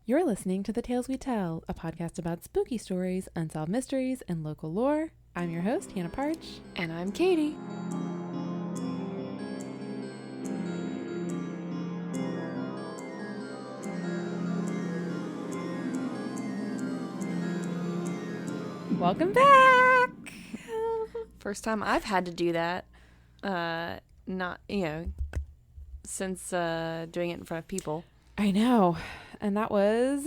You're listening to The Tales We Tell, a podcast about spooky stories, unsolved mysteries, and local lore. I'm your host, Hannah Parch. And I'm Katie. Welcome back! First time I've had to do that. Since doing it in front of people. I know. And that was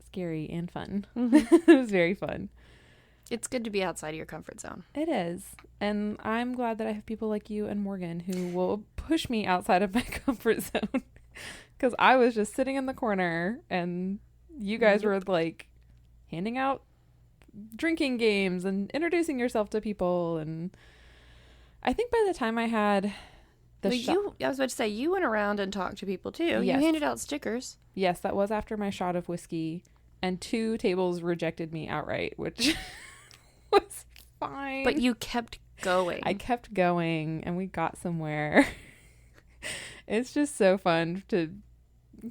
scary and fun. Mm-hmm. It was very fun. It's good to be outside of your comfort zone. It is. And I'm glad that I have people like you and Morgan who will push me outside of my comfort zone. Because I was just sitting in the corner and you guys were like handing out drinking games and introducing yourself to people. And I think by the time I had I was about to say, you went around and talked to people too. Yes. You handed out stickers. Yes, that was after my shot of whiskey. And 2 tables rejected me outright, which was fine. But you kept going. I kept going and we got somewhere. It's just so fun to...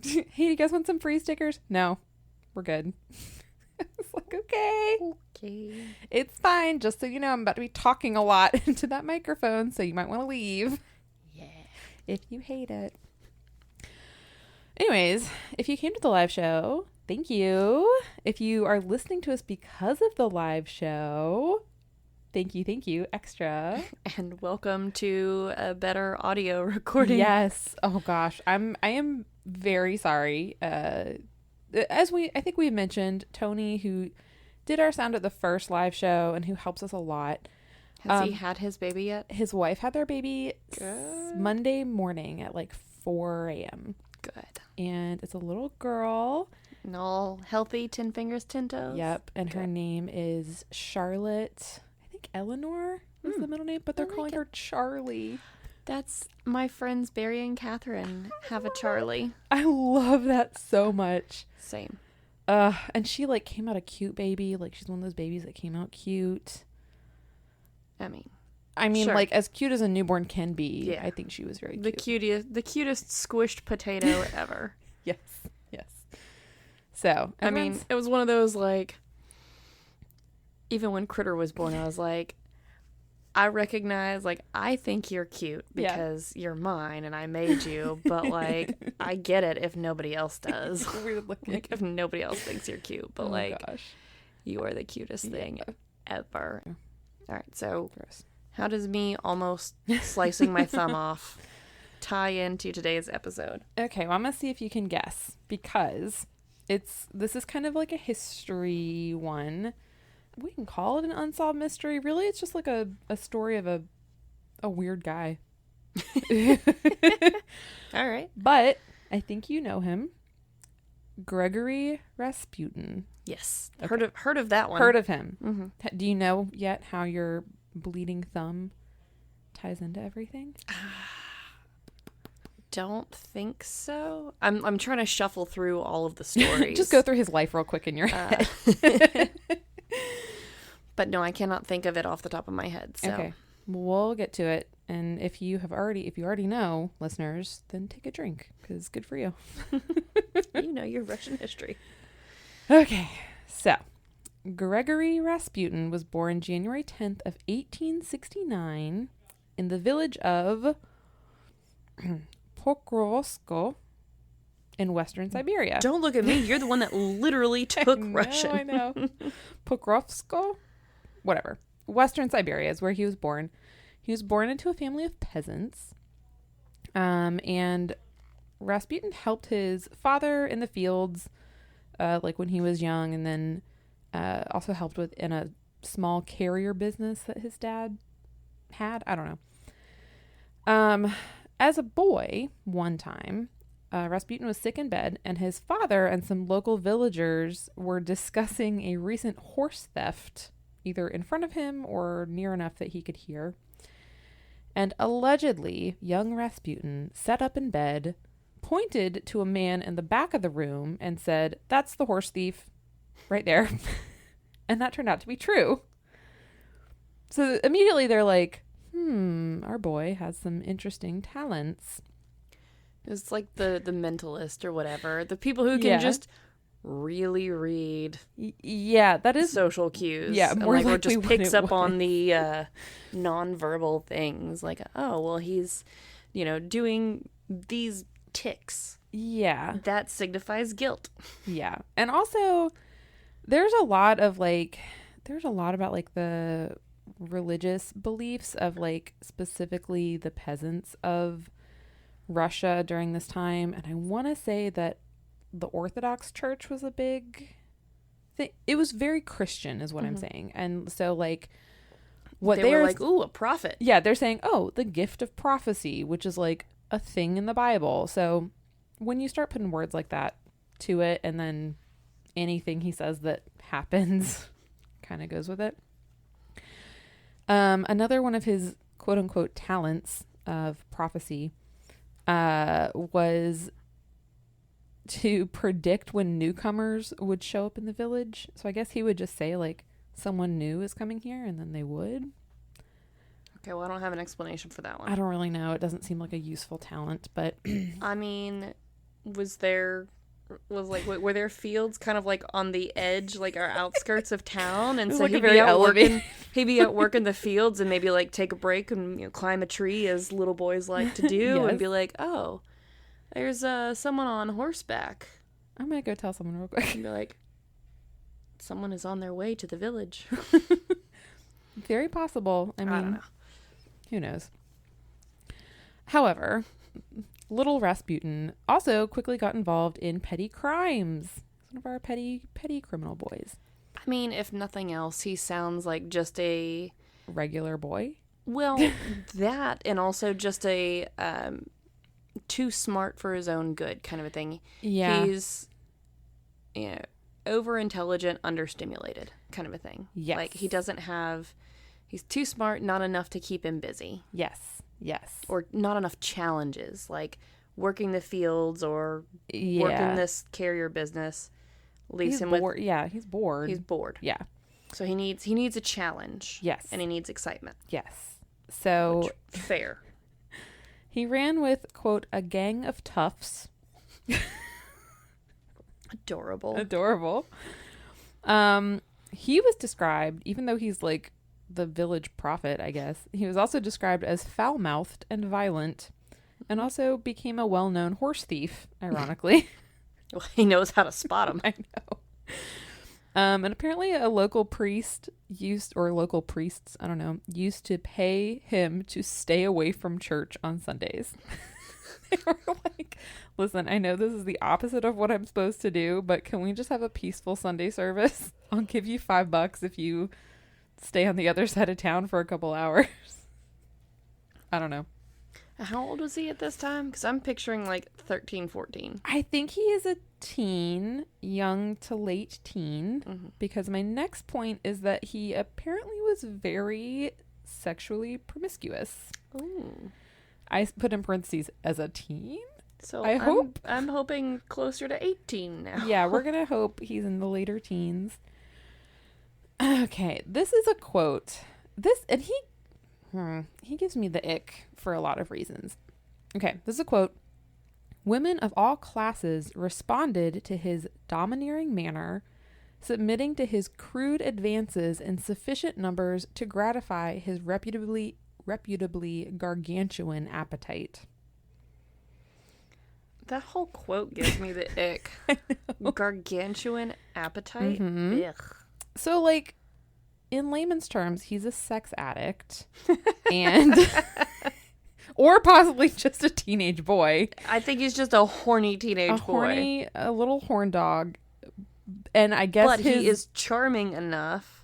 Hey, do you guys want some free stickers? No, we're good. It's like, okay. It's fine. Just so you know, I'm about to be talking a lot into that microphone, so you might want to leave. Yeah. If you hate it. Anyways, if you came to the live show, thank you. If you are listening to us because of the live show, thank you, extra. And welcome to a better audio recording. Yes. Oh gosh, I am very sorry. I think we mentioned, Tony, who did our sound at the first live show and who helps us a lot. Has he had his baby yet? His wife had their baby Good. Monday morning at like 4 a.m. Good. And it's a little girl. And all healthy, 10 fingers, 10 toes. Yep. And her name is Charlotte. I think Eleanor is the middle name, but they're calling her Charlie. That's my friends Barry and Catherine have a Charlie. I love that so much. Same. And she like came out a cute baby. Like she's one of those babies that came out cute. I mean, sure. Like as cute as a newborn can be. Yeah. I think she was very cute. The cutest squished potato ever. Yes. So, I mean, it was one of those, like, even when Critter was born, I was like, I recognize, like, I think you're cute because you're mine and I made you, but, like, I get it if nobody else does. Weird looking. Like, if nobody else thinks you're cute, but, Gosh. You are the cutest thing ever. Yeah. All right, so Gross. how does me almost slicing my thumb off tie into today's episode? Okay, well, I'm going to see if you can guess because this is kind of like a history one. We can call it an unsolved mystery. Really, it's just like a story of a weird guy. All right. But I think you know him. Grigori Rasputin. Yes. Okay. Heard of that one. Heard of him. Mm-hmm. Do you know yet how your bleeding thumb ties into everything? Don't think so. I'm trying to shuffle through all of the stories. Just go through his life real quick in your head. But no, I cannot think of it off the top of my head. So. Okay. We'll get to it. And if you already know, listeners, then take a drink because good for you. You know your Russian history. Okay. So, Grigori Rasputin was born January 10th of 1869 in the village of Pokrovskoye in western Siberia. Don't look at me. You're the one that literally took Russian. I know. Pokrovskoye? Whatever. Western Siberia is where he was born. He was born into a family of peasants. And Rasputin helped his father in the fields, like when he was young, and then also helped in a small carrier business that his dad had. I don't know. As a boy, one time, Rasputin was sick in bed, and his father and some local villagers were discussing a recent horse theft, either in front of him or near enough that he could hear. And allegedly, young Rasputin sat up in bed, pointed to a man in the back of the room, and said, "That's the horse thief, right there." And that turned out to be true. So immediately they're like, our boy has some interesting talents. It's like the mentalist or whatever. The people who can just really read that is social cues. Yeah, more and, like, or just picks up was. on the nonverbal things. Like, oh, well, he's, doing these ticks. Yeah. That signifies guilt. Yeah. And also, there's a lot about like the religious beliefs of like specifically the peasants of Russia during this time. And I want to say that the Orthodox Church was a big thing. It was very Christian is what I'm saying. And so like what they were like, ooh, a prophet. Yeah, they're saying, oh, the gift of prophecy, which is like a thing in the Bible. So when you start putting words like that to it, and then anything he says that happens kind of goes with it. Another one of his quote unquote talents of prophecy was to predict when newcomers would show up in the village. So I guess he would just say like someone new is coming here, and then they would. Okay, well, I don't have an explanation for that one. I don't really know. It doesn't seem like a useful talent, but I mean, were there fields kind of like on the edge, like our outskirts of town, and so like he'd be out working the fields and maybe like take a break and climb a tree as little boys like to do, and be like, oh, there's someone on horseback. I'm gonna go tell someone real quick. And be like, someone is on their way to the village. Very possible. I don't know. Who knows? However, little Rasputin also quickly got involved in petty crimes. One of our petty criminal boys. I mean, if nothing else, he sounds like just a regular boy. Well, that, and also just a too smart for his own good kind of a thing. Yeah. He's, over intelligent, understimulated kind of a thing. Yes. Like he's too smart, not enough to keep him busy. Yes. Or not enough challenges, like working the fields or working this carrier business. Leaves him bored. Yeah, he's bored. He's bored. Yeah. So he needs a challenge. Yes. And he needs excitement. Yes. So fair. He ran with, quote, a gang of toughs. Adorable. He was described, even though he's like the village prophet, I guess, he was also described as foul-mouthed and violent, and also became a well-known horse thief, ironically. Well, he knows how to spot him. I know. And apparently a local priest used to pay him to stay away from church on Sundays. They were like, listen, I know this is the opposite of what I'm supposed to do, but can we just have a peaceful Sunday service? I'll give you $5 if you stay on the other side of town for a couple hours. I don't know. How old was he at this time? Because I'm picturing like 13, 14. I think he is a teen, young to late teen, because my next point is that he apparently was very sexually promiscuous. Ooh. I put in parentheses as a teen. So I'm hoping closer to 18 now. Yeah, we're going to hope he's in the later teens. Okay, this is a quote. He gives me the ick for a lot of reasons. Okay, this is a quote. Women of all classes responded to his domineering manner, submitting to his crude advances in sufficient numbers to gratify his reputably gargantuan appetite. That whole quote gives me the ick. Gargantuan appetite? Ugh. So, like, in layman's terms, he's a sex addict. And... or possibly just a teenage boy. I think he's just a horny teenage boy. A little horn dog. And I guess he is charming enough.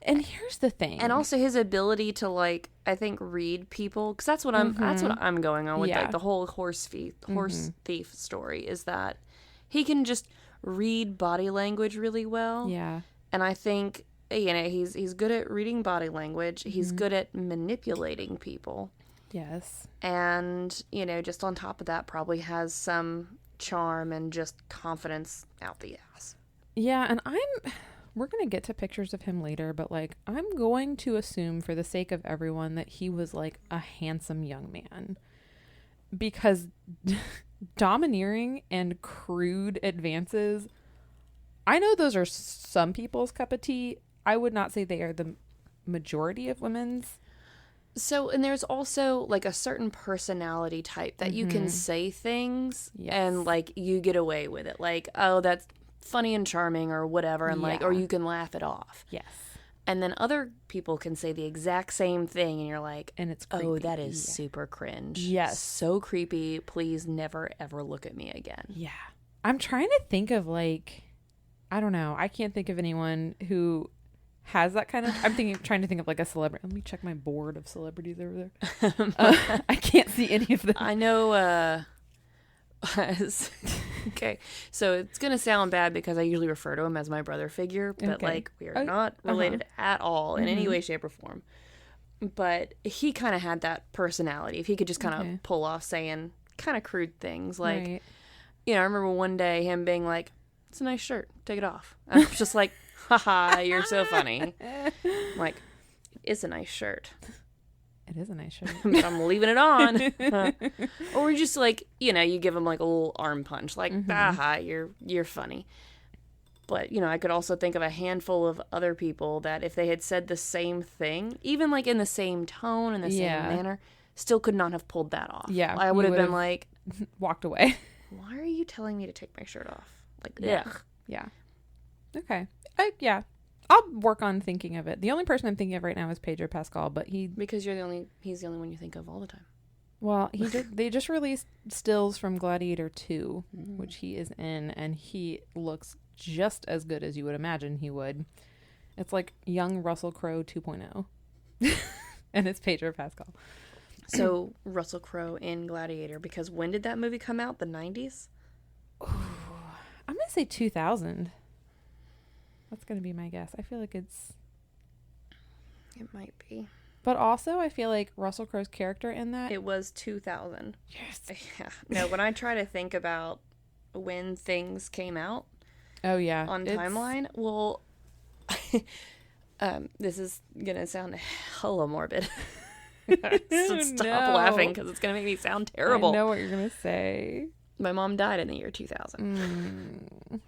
And here's the thing. And also his ability to, like, I think read people, because that's what I'm going on with like the whole horse thief story, is that he can just read body language really well. Yeah. And I think, he's good at reading body language. He's good at manipulating people. Yes. And, just on top of that, probably has some charm and just confidence out the ass. Yeah, and we're going to get to pictures of him later, but, like, I'm going to assume for the sake of everyone that he was, like, a handsome young man. because domineering and crude advances, I know those are some people's cup of tea. I would not say they are the majority of women's. So, and there's also like a certain personality type that you can say things and like you get away with it. Like, oh, that's funny and charming or whatever. And like, or you can laugh it off. Yes. And then other people can say the exact same thing and you're like, and it's creepy. Oh, that is super cringe. Yes. So creepy. Please never, ever look at me again. Yeah. I'm trying to think of like, I don't know. I can't think of anyone who has that kind of, trying to think of like a celebrity. Let me check my board of celebrities over there. I can't see any of them. I know, okay, so it's going to sound bad because I usually refer to him as my brother figure, but like we are not related at all in any way, shape, or form. But he kind of had that personality. If he could just kind of pull off saying kind of crude things like, you know, I remember one day him being like, it's a nice shirt, take it off. I was just like, haha, you're so funny. I'm like, it's a nice shirt. It is a nice shirt. But I'm leaving it on. Or just like, you know, you give him like a little arm punch. Like, haha, you're funny. But, you know, I could also think of a handful of other people that if they had said the same thing, even like in the same tone and the same manner, still could not have pulled that off. Yeah. I would have been like, walked away. Why are you telling me to take my shirt off? Like, ugh. Yeah. Okay. Yeah. I'll work on thinking of it. The only person I'm thinking of right now is Pedro Pascal, but because he's the only one you think of all the time. Well, they just released stills from Gladiator 2, which he is in, and he looks just as good as you would imagine he would. It's like young Russell Crowe 2.0. And it's Pedro Pascal. So, Russell Crowe in Gladiator, because when did that movie come out? The 90s? Ooh, I'm going to say 2000. That's going to be my guess. I feel like it might be. But also, I feel like Russell Crowe's character in that... It was 2000. Yes. Yeah. No, when I try to think about when things came out... Oh, yeah. On timeline, well... this is going to sound hella morbid. So stop laughing because it's going to make me sound terrible. I know what you're going to say. My mom died in the year 2000.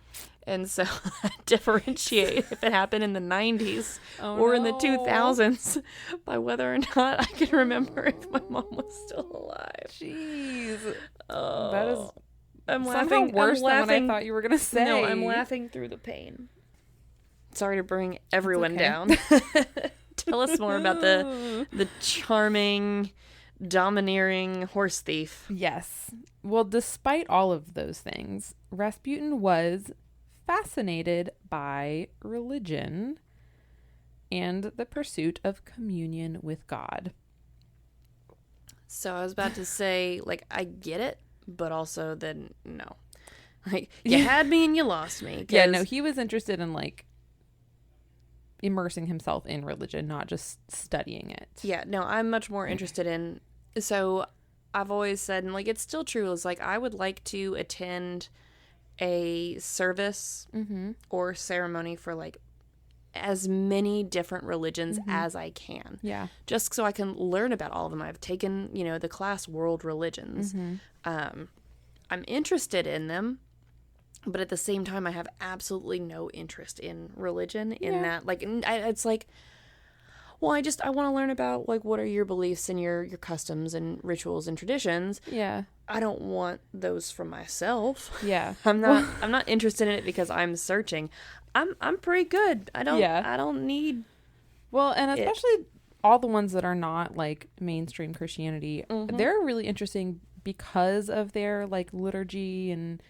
And so I differentiate if it happened in the 90s or in the 2000s by whether or not I can remember if my mom was still alive. Jeez. Oh, that is I'm somehow laughing worse I'm laughing, than what I thought you were going to say. No, I'm laughing through the pain. Sorry to bring everyone down. Tell us more about the charming, domineering horse thief. Yes. Well, despite all of those things, Rasputin was fascinated by religion and the pursuit of communion with God. So I was about to say, like, I get it, but also then no. Like, you had me and you lost me. Yeah, no, he was interested in, like, immersing himself in religion, not just studying it. Yeah, no, I'm much more interested in... So I've always said, and, like, it's still true, it's like I would like to attend a service or ceremony for, like, as many different religions as I can. Yeah. Just so I can learn about all of them. I've taken, you know, the class World Religions. I'm interested in them, but at the same time, I have absolutely no interest in religion in that. Like, it's like, well, I want to learn about, like, what are your beliefs and your customs and rituals and traditions. Yeah. I don't want those for myself. Yeah. I'm not interested in it because I'm searching. I'm pretty good. I don't need. Well, and especially all the ones that are not, like, mainstream Christianity, they're really interesting because of their, like, liturgy and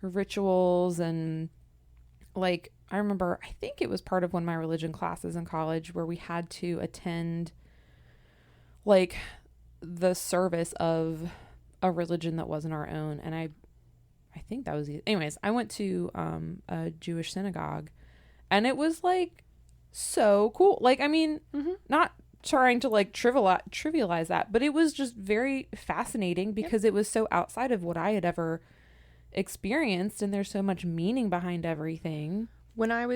rituals. And, like, I remember, I think it was part of one of my religion classes in college where we had to attend, like, the service of a religion that wasn't our own. And I think that was it. Anyways, I went to a Jewish synagogue, and it was, like, so cool. Like, I mean, not trying to, like, trivialize that, but it was just very fascinating because it was so outside of what I had ever experienced, and there's so much meaning behind everything. When I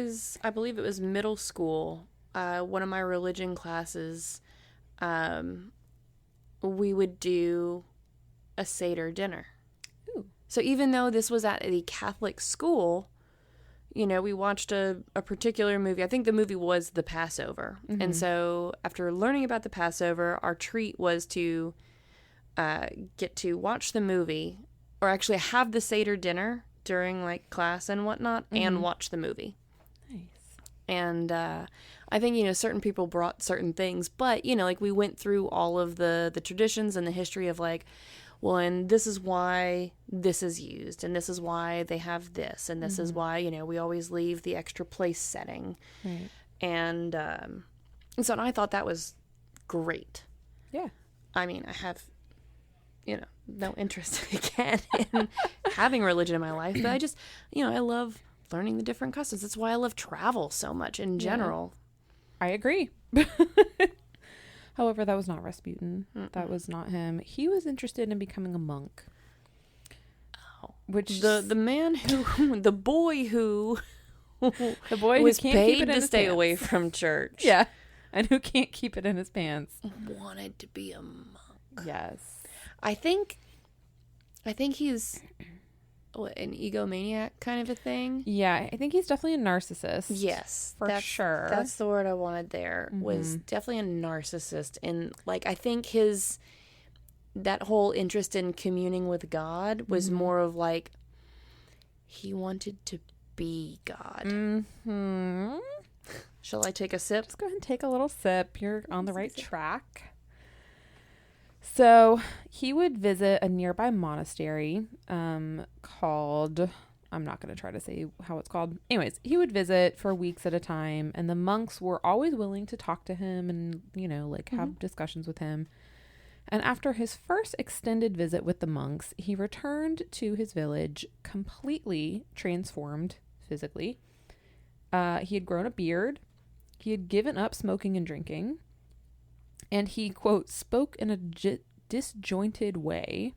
believe it was middle school, one of my religion classes, we would do a Seder dinner. Ooh. So even though this was at a Catholic school, you know, we watched a particular movie. I think the movie was The Passover. Mm-hmm. And so after learning about the Passover, our treat was to get to watch the movie, or actually have the Seder dinner during like class and whatnot, and watch the movie. Nice. And I think, you know, certain people brought certain things, but, you know, like we went through all of the traditions and the history of like, well, and this is why this is used, and this is why they have this, and this is why, you know, we always leave the extra place setting. Right. And so I thought that was great. Yeah. I mean, I have, you know, no interest again in having religion in my life, but I just, you know, I love learning the different customs. That's why I love travel so much in general. I agree. However, that was not Rasputin. That was not him. He was interested in becoming a monk. Oh. Which the man who, the boy who was can't paid to stay away from church. Yeah. And who can't keep it in his pants. Wanted to be a monk. Yes. I think he's an egomaniac kind of a thing. Yeah, I think he's definitely a narcissist. Yes, for sure. That's the word I wanted there. Was definitely a narcissist. And like, I think that whole interest in communing with God was more of like, he wanted to be God. Mm-hmm. Shall I take a sip? Just go ahead and take a little sip. You're on the right track. So he would visit a nearby monastery called, I'm not going to try to say how it's called. Anyways, he would visit for weeks at a time, and the monks were always willing to talk to him and, you know, like have discussions with him. And after his first extended visit with the monks, he returned to his village completely transformed physically. He had grown a beard. He had given up smoking and drinking. And he, quote, spoke in a disjointed way.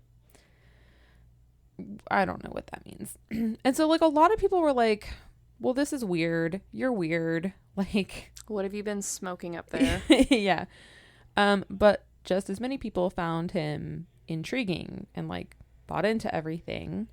I don't know what that means. And so, like, a lot of people were like, well, this is weird. You're weird. Like, what have you been smoking up there? Yeah. But just as many people found him intriguing and, like, bought into everything.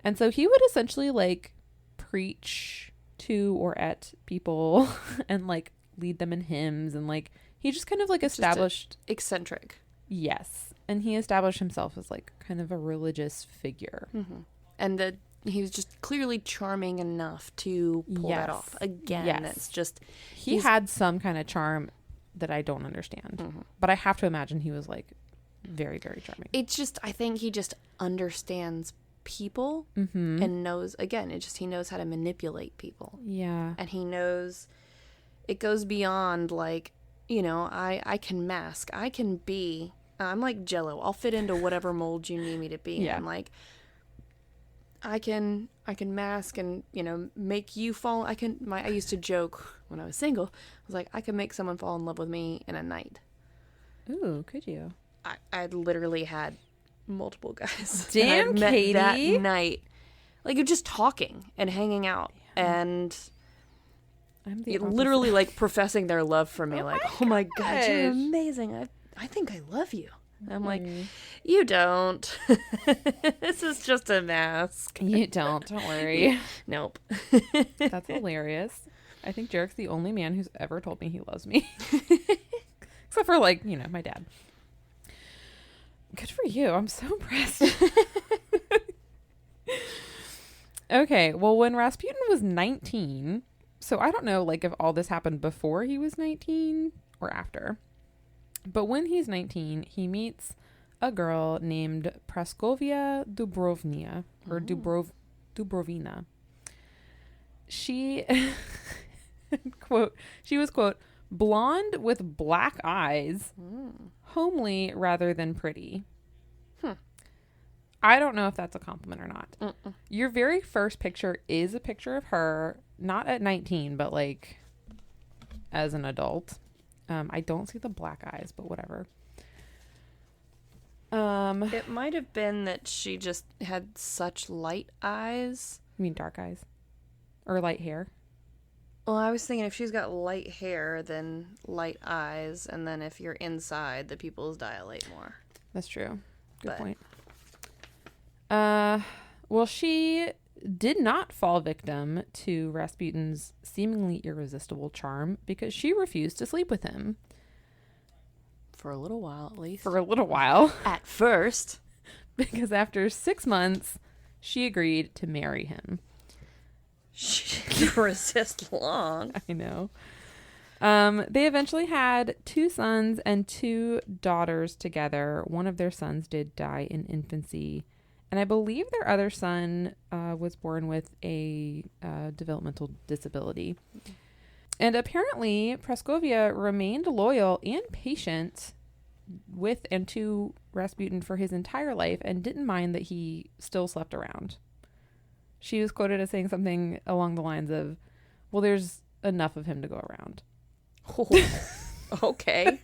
And so he would essentially, like, preach to or at people and, like, lead them in hymns, and, like, he just kind of like established eccentric. Yes. And he established himself as like kind of a religious figure. And he was just clearly charming enough to pull that off. Again, it's just he had some kind of charm that I don't understand. But I have to imagine he was like very, very charming. It's just, I think he just understands people and knows, again, he knows how to manipulate people. Yeah. And he knows it goes beyond like, you know, I can mask. I can be, I'm like Jell-O. I'll fit into whatever mold you need me to be in. Like, I can mask and, you know, make you fall. I used to joke when I was single. I was like, I could make someone fall in love with me in a night. Ooh, could you? I literally had multiple guys. Damn, Katy. That night. Like, you're just talking and hanging out. And I'm literally like professing their love for me. Oh my God, you're gosh. amazing. I think I love you. I'm like, you don't. This is just a mask. You don't worry. Nope. That's hilarious. I think Jarek's the only man who's ever told me he loves me. Except for, like, you know, my dad. Good for you. I'm so impressed. Okay, well, when Rasputin was 19, so I don't know, like, if all this happened before he was 19 or after. But when he's 19, he meets a girl named Praskovia Dubrovnia, or Dubrovina. She, quote, she was, quote, blonde with black eyes, homely rather than pretty. I don't know if that's a compliment or not. Your very first picture is a picture of her, not at 19, but like as an adult. I don't see the black eyes, but whatever. It might have been that she just had such light eyes. You mean dark eyes? Or light hair? Well, I was thinking if she's got light hair, then light eyes, and then if you're inside, the pupils dilate more. That's true. Good point. Well, she did not fall victim to Rasputin's seemingly irresistible charm because she refused to sleep with him. For a little while, at least. For a little while. At first. Because after 6 months, she agreed to marry him. She didn't resist long. I know. They eventually had 2 sons and 2 daughters together. One of their sons did die in infancy. And I believe their other son was born with a developmental disability. And apparently, Praskovia remained loyal and patient with and to Rasputin for his entire life and didn't mind that he still slept around. She was quoted as saying something along the lines of, well, there's enough of him to go around. Oh, okay.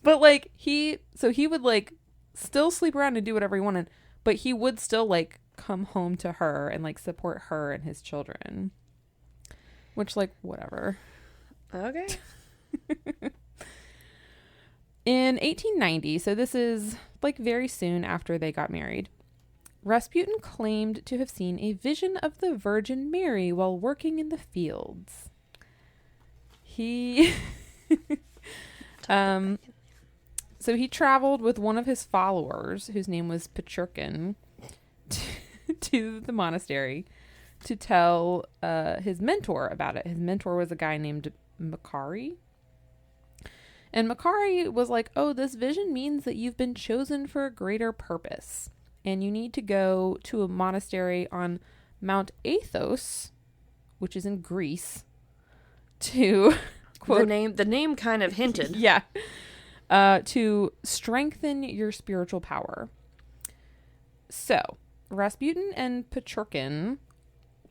But like he would like still sleep around and do whatever he wanted, but he would still like come home to her and like support her and his children. Which, like, whatever. Okay. In 1890, so this is like very soon after they got married, Rasputin claimed to have seen a vision of the Virgin Mary while working in the fields. He so he traveled with one of his followers, whose name was Petrurkin, to the monastery to tell his mentor about it. His mentor was a guy named Macabre. And Macabre was like, oh, this vision means that you've been chosen for a greater purpose. And you need to go to a monastery on Mount Athos, which is in Greece, to quote... The name kind of hinted. Yeah. To strengthen your spiritual power. So, Rasputin and Petrurkin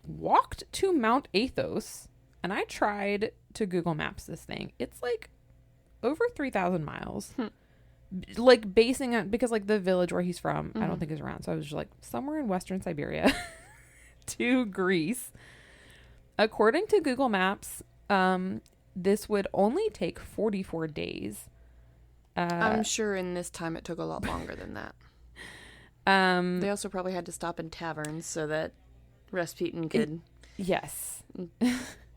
walked to Mount Athos, and I tried to Google Maps this thing. It's like over 3,000 miles. Like basing on, because like the village where he's from, I don't think is around. So I was just like somewhere in Western Siberia to Greece. According to Google Maps, this would only take 44 days. I'm sure in this time it took a lot longer than that. They also probably had to stop in taverns so that Rasputin could yes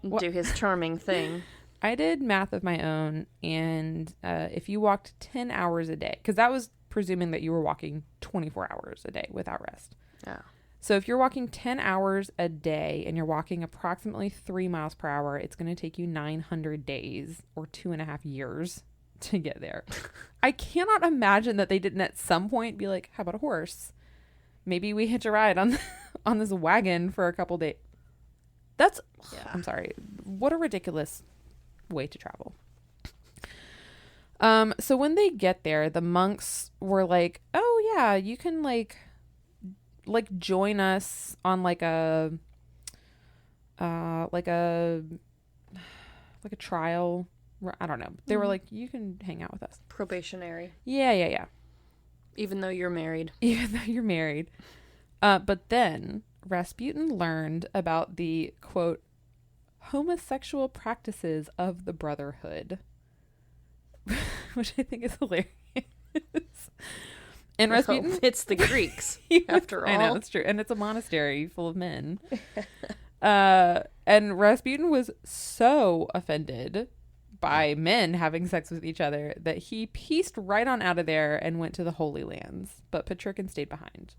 do his charming thing. I did math of my own, and if you walked 10 hours a day, because that was presuming that you were walking 24 hours a day without rest. Yeah. So if you're walking 10 hours a day and you're walking approximately 3 miles per hour, it's going to take you 900 days or 2.5 years to get there. I cannot imagine that they didn't at some point be like, how about a horse? Maybe we hitch a ride on this wagon for a couple days. That's, yeah. I'm sorry. What a ridiculous way to travel. So when they get there, the monks were like, oh yeah, you can like join us on like a trial. I don't know. They were like, you can hang out with us. Probationary. Yeah. Even though you're married. But then Rasputin learned about the, quote, homosexual practices of the Brotherhood, which I think is hilarious. And Rasputin... it's the Greeks, after all. I know, it's true. And it's a monastery full of men. And Rasputin was so offended by men having sex with each other that he pieced right on out of there and went to the Holy Lands. But Petrurkin stayed behind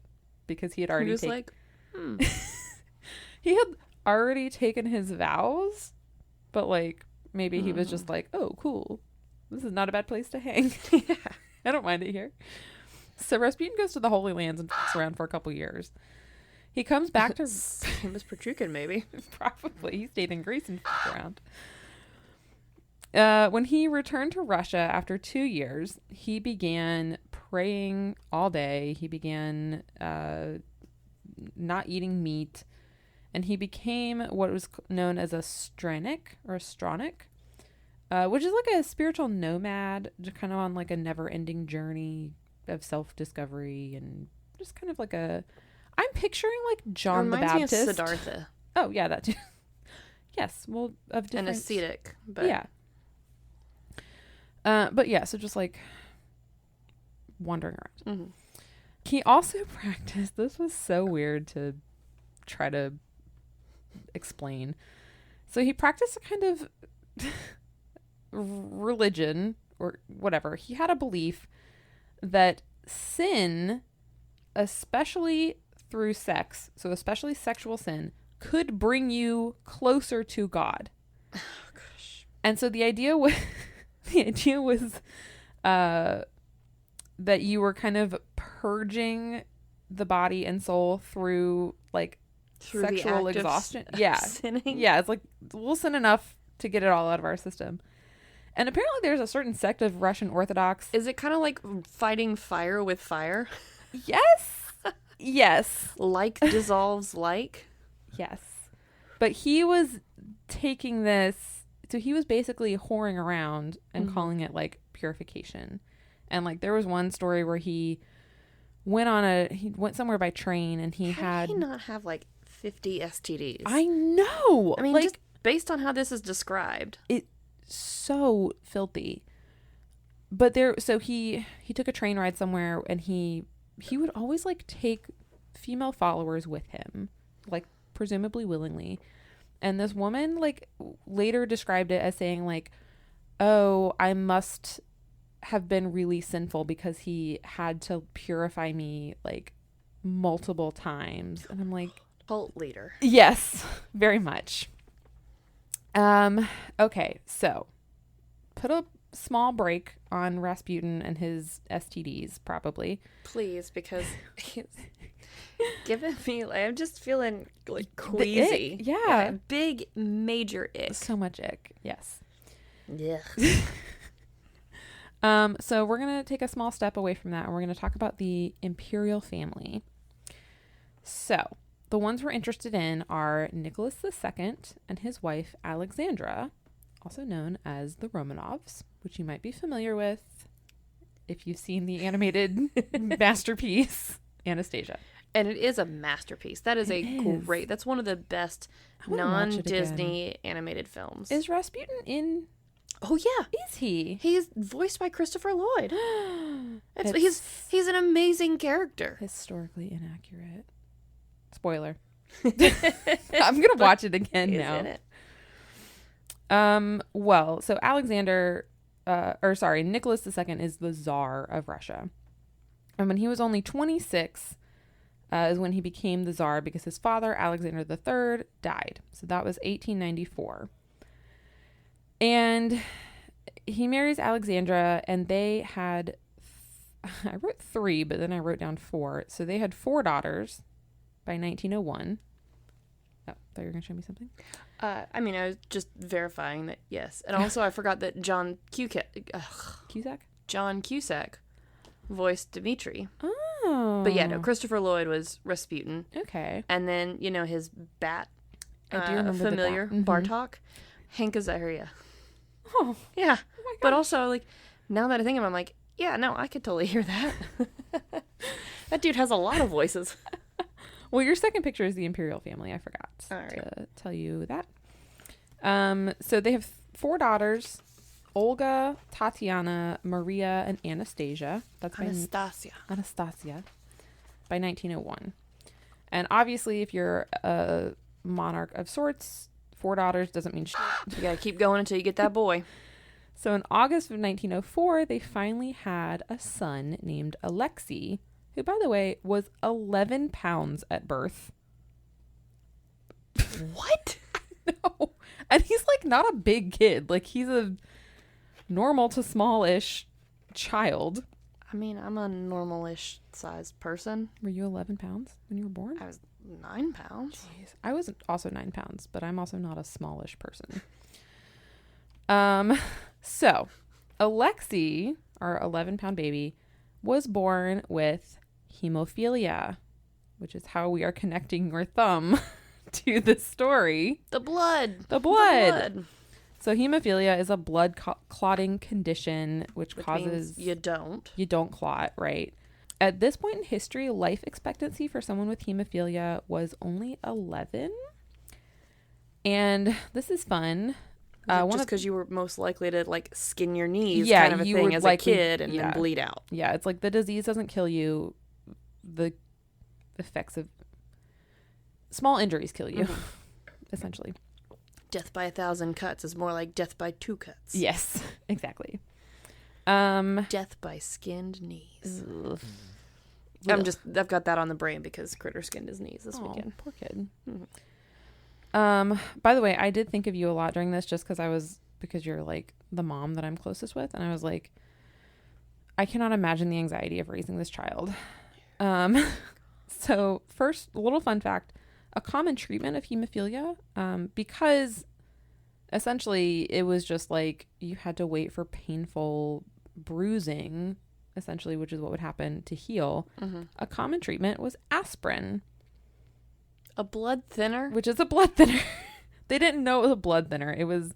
because he had already he had already taken his vows, but like maybe he was just like, oh, cool. This is not a bad place to hang. Yeah, I don't mind it here. So Rasputin goes to the Holy Lands and fucks around for a couple years. He comes back to... Same as Petrurkin, maybe. Probably. He stayed in Greece and fucked around. When he returned to Russia after 2 years, he began praying all day. He began not eating meat. And he became what was known as a stranic, which is like a spiritual nomad, just kind of on like a never-ending journey of self-discovery and just kind of like a... I'm picturing like John the Baptist. Me of Siddhartha. Oh, yeah, that too. Yes, well, of different... An ascetic, but... Yeah. But yeah, so just like wandering around. Mm-hmm. He also practiced, this was so weird to try to explain. So he practiced a kind of religion or whatever. He had a belief that sin, especially through sex, so especially sexual sin, could bring you closer to God. Oh, gosh. And so the idea was that you were kind of purging the body and soul through like sexual exhaustion. Yeah. Sinning. Yeah. It's like we'll sin enough to get it all out of our system. And apparently there's a certain sect of Russian Orthodox. Is it kind of like fighting fire with fire? Yes. Yes. Like dissolves like? Yes. But he was taking this, so he was basically whoring around and calling it like purification. And like there was one story where he went somewhere by train and How did he not have like 50 STDs? I know. I mean, like, just based on how this is described. It's so filthy. But so he took a train ride somewhere and he would always like take female followers with him, like presumably willingly. And this woman like later described it as saying like, oh, I must have been really sinful because he had to purify me like multiple times. And I'm like, Cult leader. yes, very much. Okay, so put a small break on Rasputin and his STDs, probably. Please, because he's giving me, like, I'm just feeling like queasy. Yeah. Big, major ick. So much ick, yes. Yeah. So we're going to take a small step away from that and we're going to talk about the imperial family. So the ones we're interested in are Nicholas II and his wife Alexandra, also known as the Romanovs, which you might be familiar with if you've seen the animated masterpiece, Anastasia. And it is a masterpiece. That is great. That's one of the best non-Disney animated films. Is Rasputin in? Oh yeah, is he? He's voiced by Christopher Lloyd. He's an amazing character. Historically inaccurate. Spoiler. I'm gonna watch it again now. In it. Well, so Nicholas II is the Tsar of Russia, and when he was only 26, is when he became the Tsar because his father Alexander III died. So that was 1894. And he marries Alexandra, and they had, I wrote 3, but then I wrote down 4. So they had 4 daughters by 1901. Oh, thought you were going to show me something? I was just verifying that, yes. And also I forgot that John Cusack voiced Dmitri. Oh. But yeah, no, Christopher Lloyd was Rasputin. Okay. And then, his bat I do remember familiar, the bat. Bartok, Hank Azaria. Oh. Yeah. Oh my gosh. But also, like, now that I think of it, I'm like, yeah, no, I could totally hear that. That dude has a lot of voices. Well, your second picture is the Imperial Family. I forgot to tell you that. So they have 4 daughters, Olga, Tatiana, Maria, and Anastasia. That's Anastasia. By 1901. And obviously, if you're a monarch of sorts, 4 daughters doesn't mean shit. You gotta keep going until you get that boy. So in August of 1904, they finally had a son named Alexei, who, by the way, was 11 pounds at birth. What? No. And he's like not a big kid. Like he's a normal to smallish child. I mean, I'm a normal-ish sized person. Were you 11 pounds when you were born? I was 9 pounds. Jeez. I was also 9 pounds, but I'm also not a smallish person. So Alexei, our 11-pound baby, was born with hemophilia, which is how we are connecting your thumb to the story. The blood. So hemophilia is a blood clotting condition which causes you don't clot, right? At this point in history, life expectancy for someone with hemophilia was only 11. And this is fun. Just because you were most likely to like skin your knees, Yeah, kind of a you thing would as likely- a kid, and yeah. then bleed out. Yeah, it's like the disease doesn't kill you. The effects of small injuries kill you, essentially. Death by 1,000 cuts is more like death by 2 cuts. Yes, exactly. Death by skinned knees. Ugh. I've got that on the brain because Critter skinned his knees this weekend. Poor kid. Mhm. By the way, I did think of you a lot during this just because you're like the mom that I'm closest with. And I was like, I cannot imagine the anxiety of raising this child. So first, a little fun fact, a common treatment of hemophilia, because essentially it was just like you had to wait for painful bruising, essentially, which is what would happen to heal. A common treatment was aspirin. A blood thinner? Which is a blood thinner. They didn't know it was a blood thinner. It was,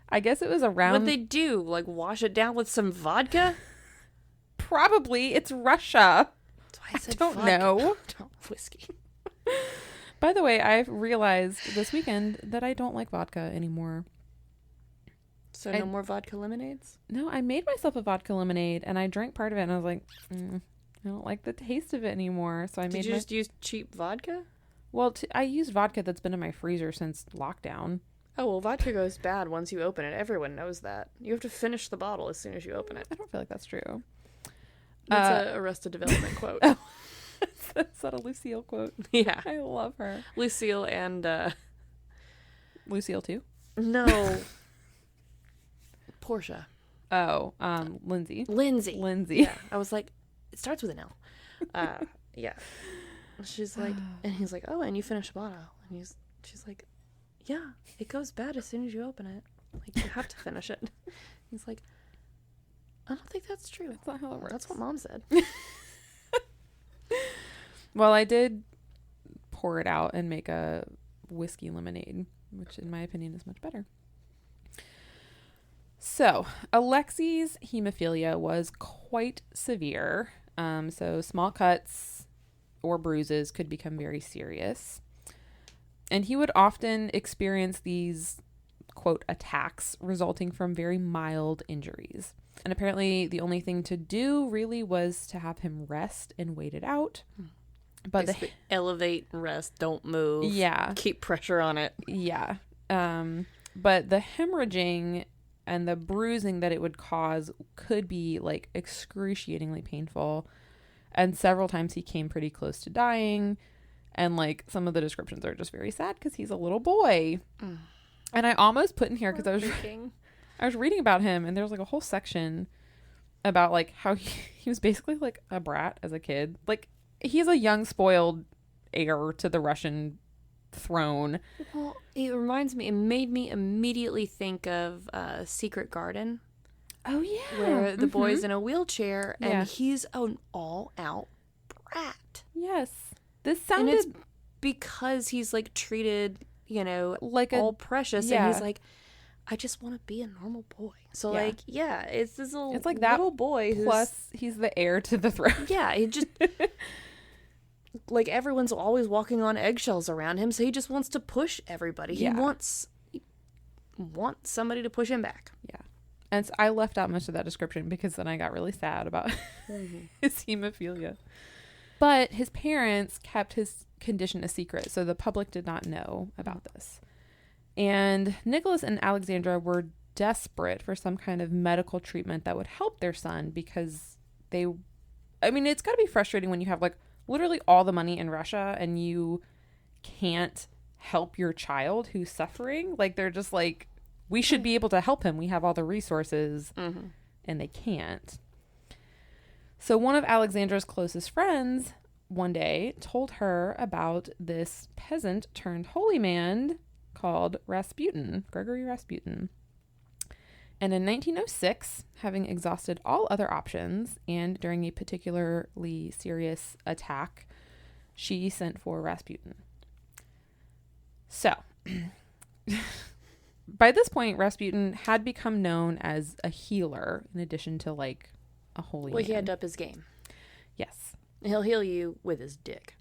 I guess it was around. What'd they do? Like wash it down with some vodka? Probably. It's Russia. That's why I said don't vodka. know. Oh, whiskey. By the way, I've realized this weekend that I don't like vodka anymore. So no more vodka lemonades? No, I made myself a vodka lemonade and I drank part of it and I was like, I don't like the taste of it anymore. So I made Did you just use cheap vodka? Well, I used vodka that's been in my freezer since lockdown. Oh, well, vodka goes bad once you open it. Everyone knows that. You have to finish the bottle as soon as you open it. I don't feel like that's true. That's a Arrested Development quote. Oh. Is that a Lucille quote? Yeah. I love her. Lucille and, Lucille too? No. Portia. Oh, Lindsay. Lindsay. Yeah. I was like, it starts with an L. Yeah. She's like, and he's like, oh, and you finished a bottle. And she's like, yeah, it goes bad as soon as you open it. Like, you have to finish it. He's like, I don't think that's true. That's not how it works. That's what Mom said. Well, I did pour it out and make a whiskey lemonade, which in my opinion is much better. So, Alexei's hemophilia was quite severe. So small cuts or bruises could become very serious. And he would often experience these, quote, attacks resulting from very mild injuries. And apparently the only thing to do really was to have him rest and wait it out. But elevate, rest, don't move. Yeah. Keep pressure on it. Yeah. But the hemorrhaging and the bruising that it would cause could be like excruciatingly painful. And several times he came pretty close to dying. And like some of the descriptions are just very sad because he's a little boy. And I almost put in here because I was reading about him and there was like a whole section about like how he was basically like a brat as a kid. Like he's a young spoiled heir to the Russian throne. Well, it made me immediately think of Secret Garden. Oh yeah, where the boy's in a wheelchair and Yeah. he's an all-out brat. Yes, this sounded And it's because he's like treated, like all precious, yeah. and he's like, I just want to be a normal boy. So Yeah. it's this little, It's like that little boy who's, plus he's the heir to the throne. yeah, he just like everyone's always walking on eggshells around him, so he just wants to push everybody. Yeah. He wants somebody to push him back. Yeah. And so I left out much of that description because then I got really sad about his hemophilia. But his parents kept his condition a secret, so the public did not know about this. And Nicholas and Alexandra were desperate for some kind of medical treatment that would help their son because it's got to be frustrating when you have like literally all the money in Russia and you can't help your child who's suffering. Like they're just like, we should be able to help him. We have all the resources and they can't. So one of Alexandra's closest friends one day told her about this peasant-turned-holy-man called Rasputin, Grigori Rasputin. And in 1906, having exhausted all other options and during a particularly serious attack, she sent for Rasputin. So, by this point, Rasputin had become known as a healer in addition to like a holy man. Well, he had to up his game. Yes. He'll heal you with his dick.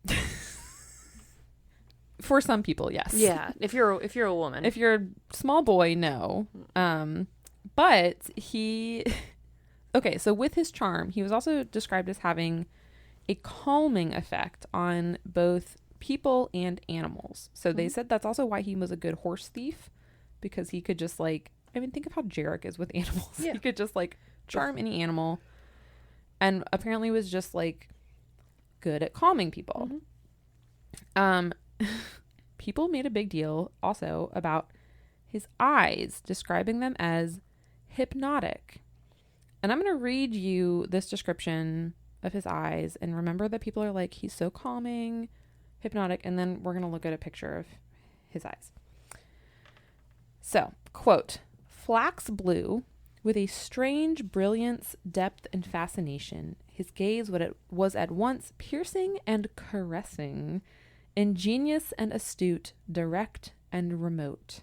For some people, yes. Yeah, if you're a woman. If you're a small boy, no. But he... Okay, so with his charm, he was also described as having a calming effect on both people and animals. So they said that's also why he was a good horse thief, because he could just like... I mean, think of how Jarek is with animals. Yeah. He could just like charm any animal, and apparently was just like good at calming people. People made a big deal also about his eyes, describing them as hypnotic. And I'm going to read you this description of his eyes, and remember that people are like, he's so calming, hypnotic, and then we're going to look at a picture of his eyes. So, quote, flax blue, with a strange brilliance, depth, and fascination, his gaze was at once piercing and caressing, ingenious and astute, direct and remote.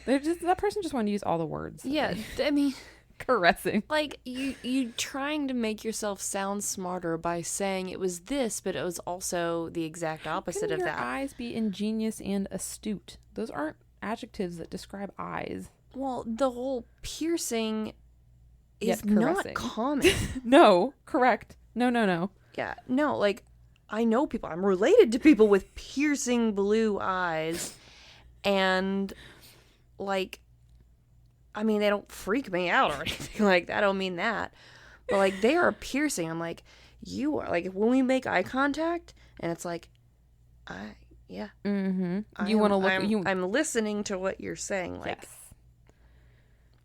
That person just wanted to use all the words. Yeah, I mean... Caressing. Like, you trying to make yourself sound smarter by saying it was this, but it was also the exact opposite of that. Your eyes be ingenious and astute? Those aren't adjectives that describe eyes. Well, the whole piercing is not common. No, correct. No. Yeah, no, like, I know people. I'm related to people with piercing blue eyes, and, like... I mean, they don't freak me out or anything like that. I don't mean that. But, like, they are piercing. I'm like, you are. Like, when we make eye contact, and it's like, yeah. Mm-hmm. You want to look. I'm listening to what you're saying. Like, yes.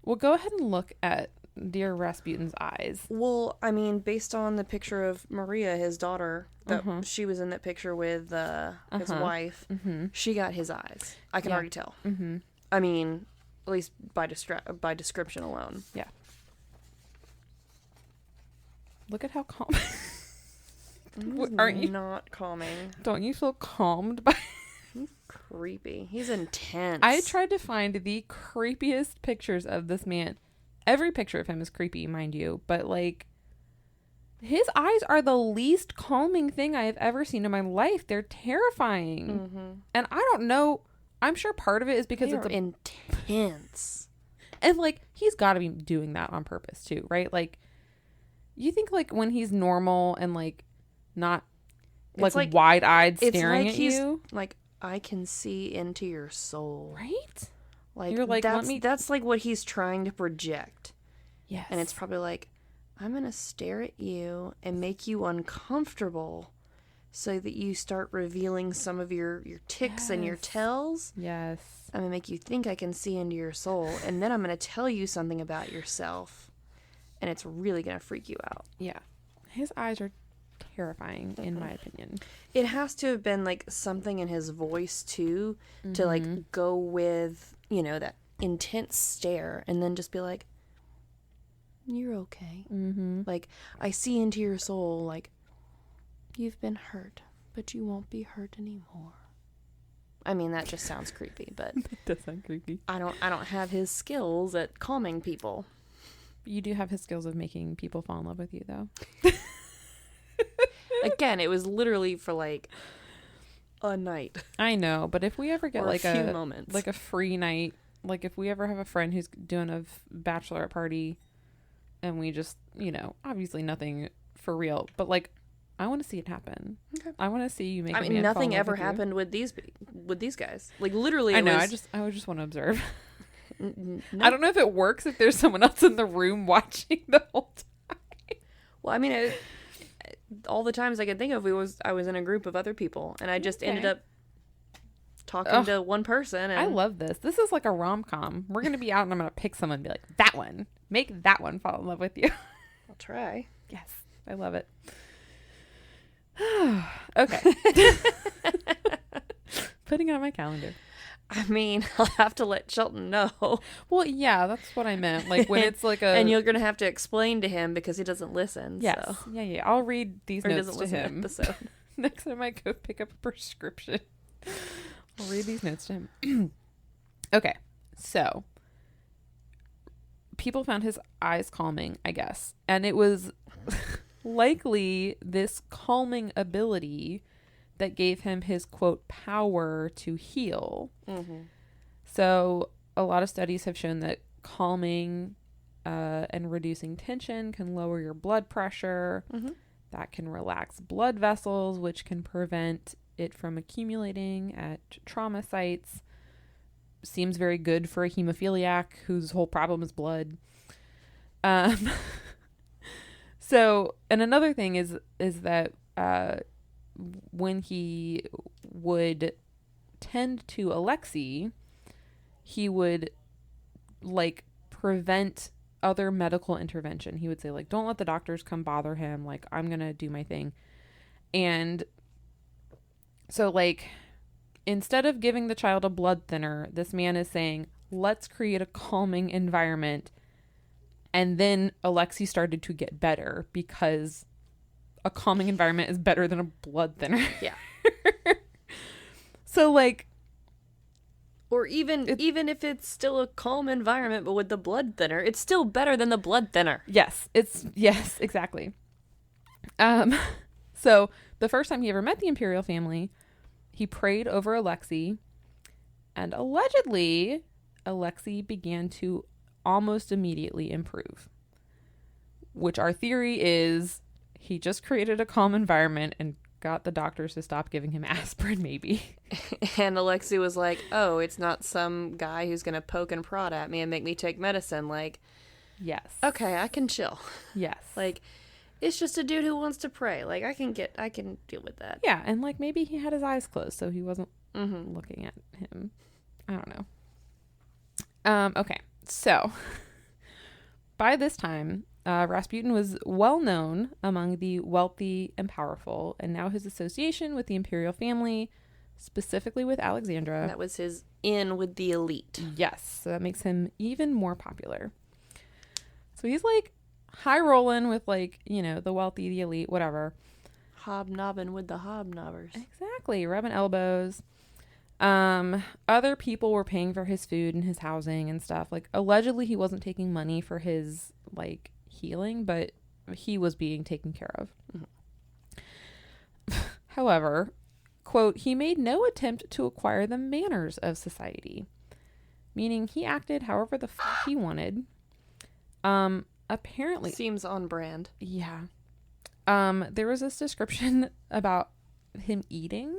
Well, go ahead and look at dear Rasputin's eyes. Well, I mean, based on the picture of Maria, his daughter, that she was in that picture with his wife, she got his eyes. I can already tell. Mm-hmm. I mean... At least by description alone. Yeah. Look at how calm. Aren't you not calming? Don't you feel calmed by? He's creepy. He's intense. I tried to find the creepiest pictures of this man. Every picture of him is creepy, mind you, but like, his eyes are the least calming thing I have ever seen in my life. They're terrifying, and I don't know. I'm sure part of it is because it's intense. And, like, he's got to be doing that on purpose, too, right? Like, you think, like, when he's normal and, like, not, like wide-eyed staring at you. Like, I can see into your soul. Right? Like, you're like, that's, like, what he's trying to project. Yes. And it's probably like, I'm going to stare at you and make you uncomfortable, so that you start revealing some of your tics and your tells. Yes. I'm going to make you think I can see into your soul. And then I'm going to tell you something about yourself. And it's really going to freak you out. Yeah. His eyes are terrifying, in my opinion. It has to have been, like, something in his voice, too, to, like, go with, you know, that intense stare. And then just be like, you're okay. Like, I see into your soul, like, you've been hurt, but you won't be hurt anymore. I mean, that just sounds creepy, but it does sound creepy. I don't have his skills at calming people. You do have his skills of making people fall in love with you, though. Again, it was literally for like a night. I know, but if we ever get like a few moments, like a free night, like if we ever have a friend who's doing a bachelorette party, and we just, you know, obviously nothing for real, but like, I want to see it happen. Okay. I want to see you make. I mean, nothing ever happened with these guys. Like, literally, I know. I would just want to observe. No. I don't know if it works if there's someone else in the room watching the whole time. Well, I mean, all the times I can think of, I was in a group of other people, and I just ended up talking to one person. And... I love this. This is like a rom-com. We're gonna be out, and I'm gonna pick someone and be like, that one. Make that one fall in love with you. I'll try. Yes, I love it. Okay. Putting it on my calendar. I mean, I'll have to let Shelton know. Well, yeah, that's what I meant. Like when it's like a... And you're going to have to explain to him because he doesn't listen. Yes. So. Yeah. I'll read these notes to him. Episode. Next time I go pick up a prescription, I'll read these notes to him. Okay. So, people found his eyes calming, I guess. And it was... likely this calming ability that gave him his, quote, power to heal. So a lot of studies have shown that calming and reducing tension can lower your blood pressure. That can relax blood vessels, which can prevent it from accumulating at trauma sites. Seems very good for a hemophiliac whose whole problem is blood. So, and another thing is that when he would tend to Alexei, he would like prevent other medical intervention. He would say like, don't let the doctors come bother him. Like, I'm going to do my thing. And so like, instead of giving the child a blood thinner, this man is saying, let's create a calming environment. And then Alexei started to get better because a calming environment is better than a blood thinner. Yeah. So like, or even if it's still a calm environment, but with the blood thinner, it's still better than the blood thinner. Yes, exactly. So the first time he ever met the Imperial family, he prayed over Alexei, and allegedly Alexei began to almost immediately improve, which our theory is he just created a calm environment and got the doctors to stop giving him aspirin, maybe. And Alexei was like, oh, it's not some guy who's going to poke and prod at me and make me take medicine. Like, yes. Okay, I can chill. Yes. Like, it's just a dude who wants to pray. Like, I can deal with that. Yeah, and like maybe he had his eyes closed so he wasn't looking at him. I don't know. Okay, so by this time, Rasputin was well known among the wealthy and powerful, and now his association with the imperial family, specifically with Alexandra. That was his in with the elite. Yes, so that makes him even more popular. So he's like high rolling with like, you know, the wealthy, the elite, whatever. Hobnobbing with the hobnobbers. Exactly, rubbing elbows. Other people were paying for his food and his housing and stuff. Like allegedly he wasn't taking money for his like healing, but he was being taken care of. However, quote, he made no attempt to acquire the manners of society, meaning he acted however the fuck he wanted. Apparently seems on brand. Yeah. There was this description about him eating.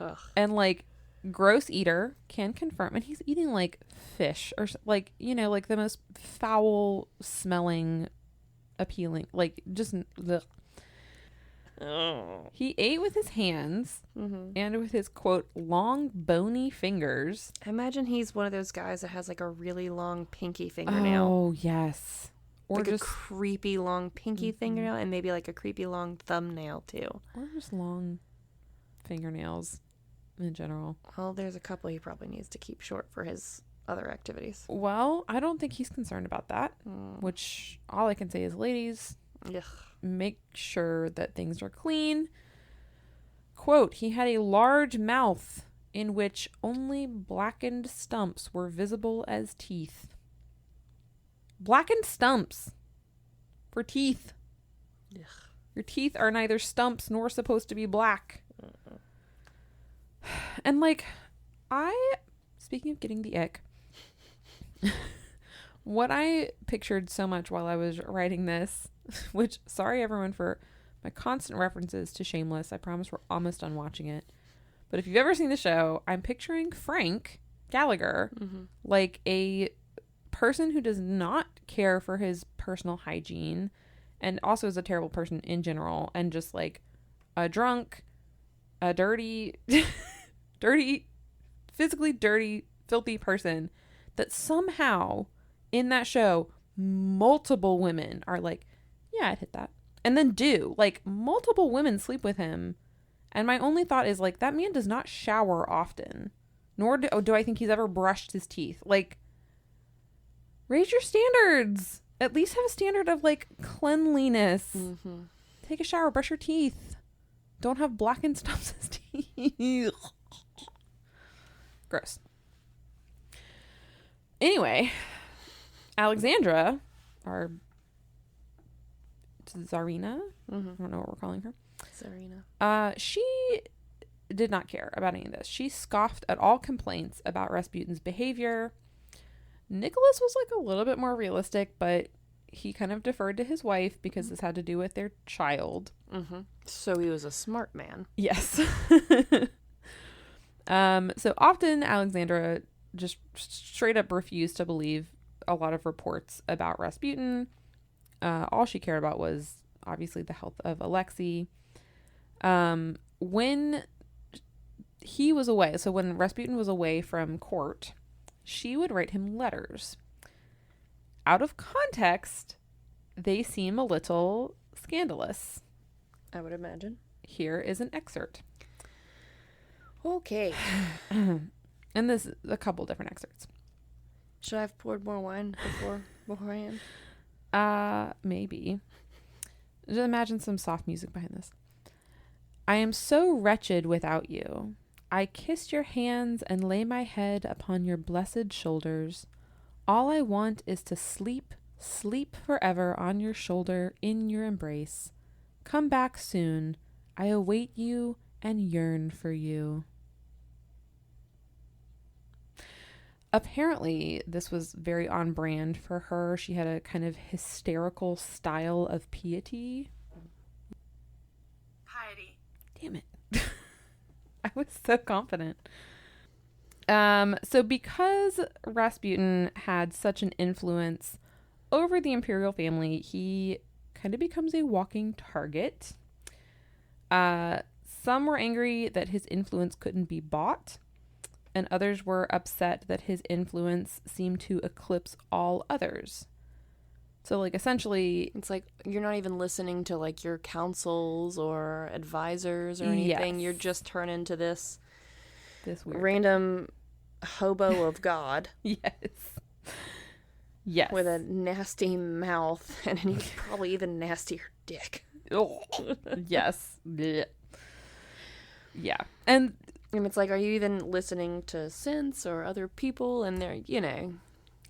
Ugh. And like gross eater can confirm, and he's eating like fish or like, you know, like the most foul smelling, appealing, like just the. Oh. He ate with his hands and with his, quote, long bony fingers. I imagine he's one of those guys that has like a really long pinky fingernail. Oh yes, or like just a creepy long pinky fingernail, and maybe like a creepy long thumbnail too, or just long fingernails in general. Well, there's a couple he probably needs to keep short for his other activities. Well, I don't think he's concerned about that, which all I can say is, ladies, Ugh. make sure that things are clean. Quote, he had a large mouth in which only blackened stumps were visible as teeth. Blackened stumps for teeth. Ugh. Your teeth are neither stumps nor supposed to be black. And like, speaking of getting the ick, what I pictured so much while I was writing this, which, sorry everyone for my constant references to Shameless. I promise we're almost done watching it. But if you've ever seen the show, I'm picturing Frank Gallagher like a person who does not care for his personal hygiene and also is a terrible person in general, and just like a drunk, a dirty, physically dirty, filthy person that somehow in that show, multiple women are like, yeah, I'd hit that. And then like multiple women sleep with him. And my only thought is like, that man does not shower often, nor do I think he's ever brushed his teeth. Like, raise your standards. At least have a standard of like cleanliness. Take a shower, brush your teeth. Don't have blackened stumps as teeth. Gross. Anyway, Alexandra, our Tsarina. I don't know what we're calling her. Tsarina. She did not care about any of this. She scoffed at all complaints about Rasputin's behavior. Nicholas was like a little bit more realistic, but he kind of deferred to his wife because this had to do with their child. So he was a smart man. Yes. So often Alexandra just straight up refused to believe a lot of reports about Rasputin. All she cared about was obviously the health of Alexei. When he was away, so when Rasputin was away from court, she would write him letters. Out of context, they seem a little scandalous. I would imagine. Here is an excerpt. Okay. And this is a couple different excerpts. Should I have poured more wine beforehand? Maybe. Just imagine some soft music behind this. I am so wretched without you. I kiss your hands and lay my head upon your blessed shoulders. All I want is to sleep, sleep forever on your shoulder in your embrace. Come back soon. I await you and yearn for you. Apparently, this was very on brand for her. She had a kind of hysterical style of piety. Damn it. I was so confident. So because Rasputin had such an influence over the imperial family, he kind of becomes a walking target. Some were angry that his influence couldn't be bought, and others were upset that his influence seemed to eclipse all others. So, like, essentially... It's like you're not even listening to, like, your counsels or advisors or anything. Yes. You're just turned into this weird random hobo of God. Yes. Yes. With a nasty mouth and an probably even nastier dick. Oh, yes. Blech. Yeah. And it's like, are you even listening to sense or other people? And they're,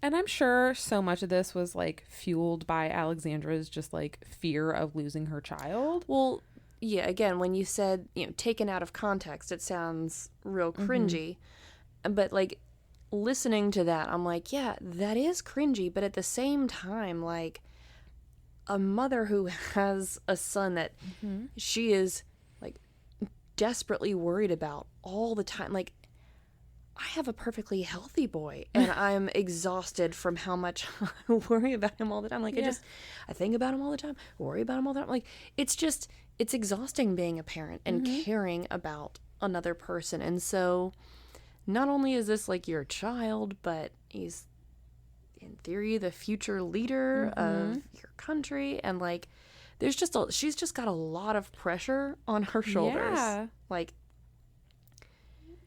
And I'm sure so much of this was, like, fueled by Alexandra's just, like, fear of losing her child. Well, yeah, again, when you said, taken out of context, it sounds real cringy. But, like, listening to that, I'm like, yeah, that is cringy. But at the same time, like, a mother who has a son that she is, like, desperately worried about all the time. Like, I have a perfectly healthy boy and I'm exhausted from how much I worry about him all the time. Like, I think about him all the time, worry about him all the time. Like, it's exhausting being a parent and caring about another person. And so not only is this like your child, but he's in theory the future leader of your country. And like, she's just got a lot of pressure on her shoulders. Yeah. Like,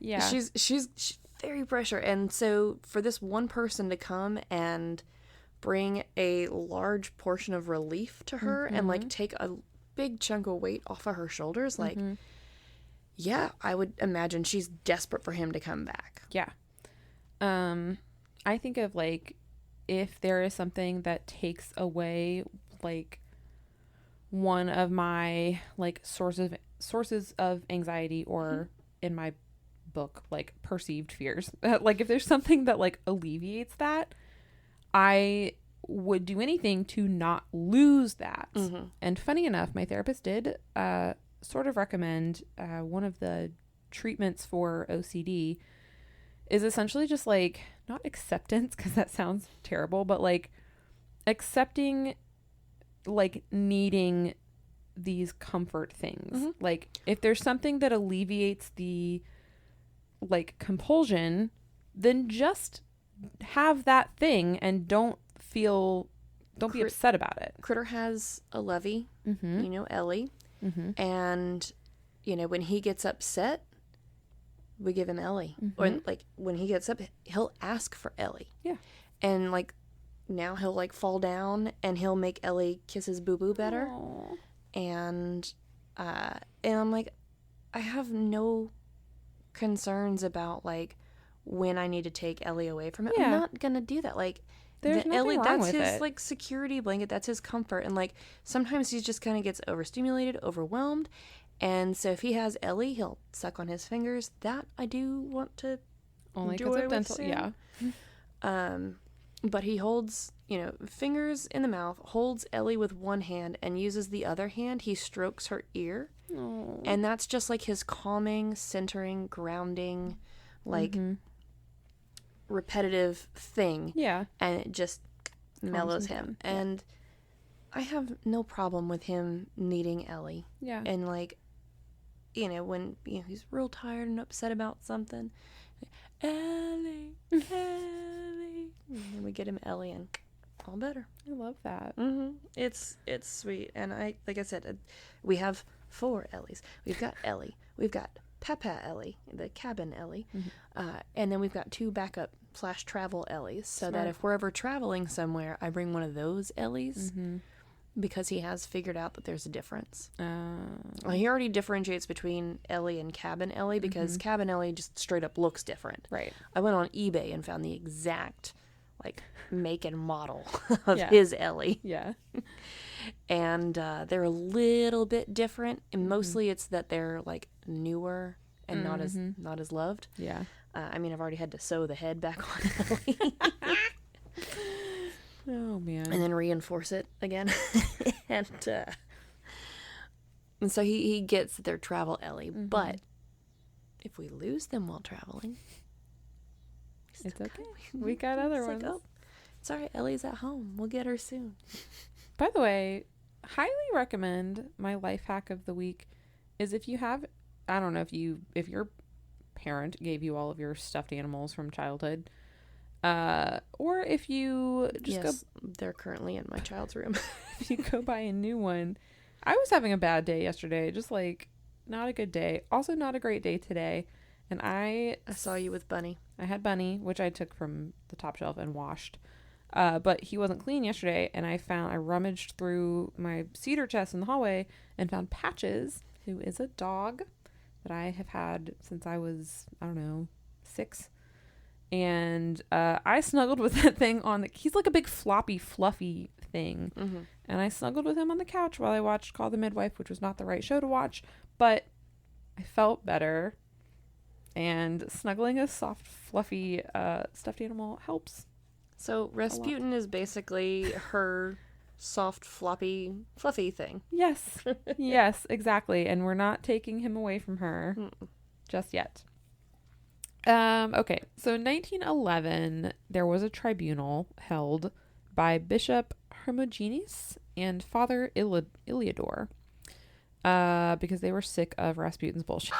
yeah, she's very pressure. And so for this one person to come and bring a large portion of relief to her and like take a big chunk of weight off of her shoulders, like, yeah, I would imagine she's desperate for him to come back. Yeah. I think of, like, if there is something that takes away, like, one of my, like, sources of anxiety, or in my book, like, perceived fears, like, if there's something that, like, alleviates that, I would do anything to not lose that. And funny enough, my therapist did sort of recommend one of the treatments for OCD is essentially just, like, not acceptance, because that sounds terrible, but, like, accepting, like, needing these comfort things. Like, if there's something that alleviates the, like, compulsion, then just have that thing and don't be upset about it. Critter has a lovey, Ellie. And, when he gets upset, we give him Ellie. Or, like, when he gets up, he'll ask for Ellie. Yeah. And, like, now he'll, like, fall down and he'll make Ellie kiss his boo-boo better. Aww. And I'm like, I have no concerns about, like, when I need to take Ellie away from it. Yeah. I'm not gonna do that. Like, There's nothing wrong that's with his it. like security blanket. That's his comfort. And like sometimes he just kind of gets overstimulated, overwhelmed. And so if he has Ellie, he'll suck on his fingers. That I do want to Only enjoy because of with dental. Sam. Yeah. But he holds, fingers in the mouth, holds Ellie with one hand, and uses the other hand. He strokes her ear. Oh. And that's just like his calming, centering, grounding, like repetitive thing. Yeah. And it just mellows him. Yeah. And I have no problem with him needing Ellie. Yeah. And like, when he's real tired and upset about something, Ellie, Ellie, and we get him Ellie, and all better. I love that. It's sweet, and like I said, we have 4 Ellies. We've got Ellie, we've got Papa Ellie, the cabin Ellie, and then we've got 2 backup / travel Ellies, so that if we're ever traveling somewhere, I bring one of those Ellies. Because he has figured out that there's a difference. Well, he already differentiates between Ellie and cabin Ellie because cabin Ellie just straight up looks different. Right. I went on eBay and found the exact make and model of his Ellie. Yeah. And they're a little bit different, and mostly it's that they're newer and not as loved. Yeah. I've already had to sew the head back on Ellie. Oh man. And then reinforce it again. and so he gets their travel Ellie. But if we lose them while traveling, it's okay. We got other ones. It's all right. Ellie's at home. We'll get her soon. By the way, highly recommend my life hack of the week is if you have, I don't know if your parent gave you all of your stuffed animals from childhood, or if you just they're currently in my child's room. If you go buy a new one. I was having a bad day yesterday, just not a good day. Also not a great day today. And I saw you with Bunny. I had Bunny, which I took from the top shelf and washed. But he wasn't clean yesterday, and I rummaged through my cedar chest in the hallway and found Patches, who is a dog that I have had since I was, 6. And I snuggled with that thing he's like a big floppy, fluffy thing. And I snuggled with him on the couch while I watched Call the Midwife, which was not the right show to watch, but I felt better. And snuggling a soft, fluffy stuffed animal helps. So Rasputin is basically her soft, floppy, fluffy thing. Yes. Yes, exactly. And we're not taking him away from her just yet. Okay, so in 1911, there was a tribunal held by Bishop Hermogenes and Father Iliador because they were sick of Rasputin's bullshit.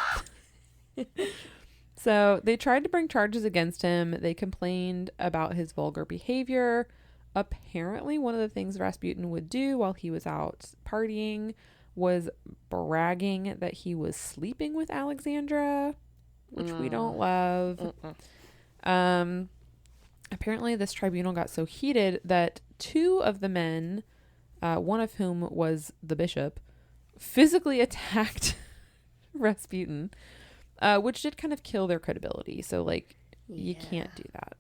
So they tried to bring charges against him. They complained about his vulgar behavior. Apparently, one of the things Rasputin would do while he was out partying was bragging that he was sleeping with Alexandra, which we don't love. Apparently, this tribunal got so heated that 2 of the men, one of whom was the bishop, physically attacked Rasputin, which did kind of kill their credibility. So, you can't do that.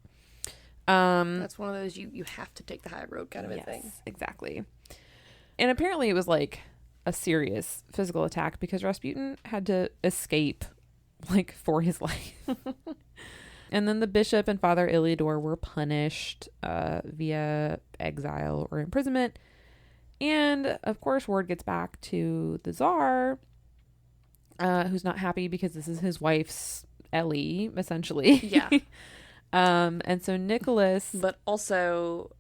That's one of those you have to take the high road kind of a thing. Exactly. And apparently, it was a serious physical attack because Rasputin had to escape for his life. And then the bishop and Father Iliador were punished via exile or imprisonment. And of course, word gets back to the Tsar, who's not happy because this is his wife's Ellie, essentially. Yeah. And so Nicholas, but also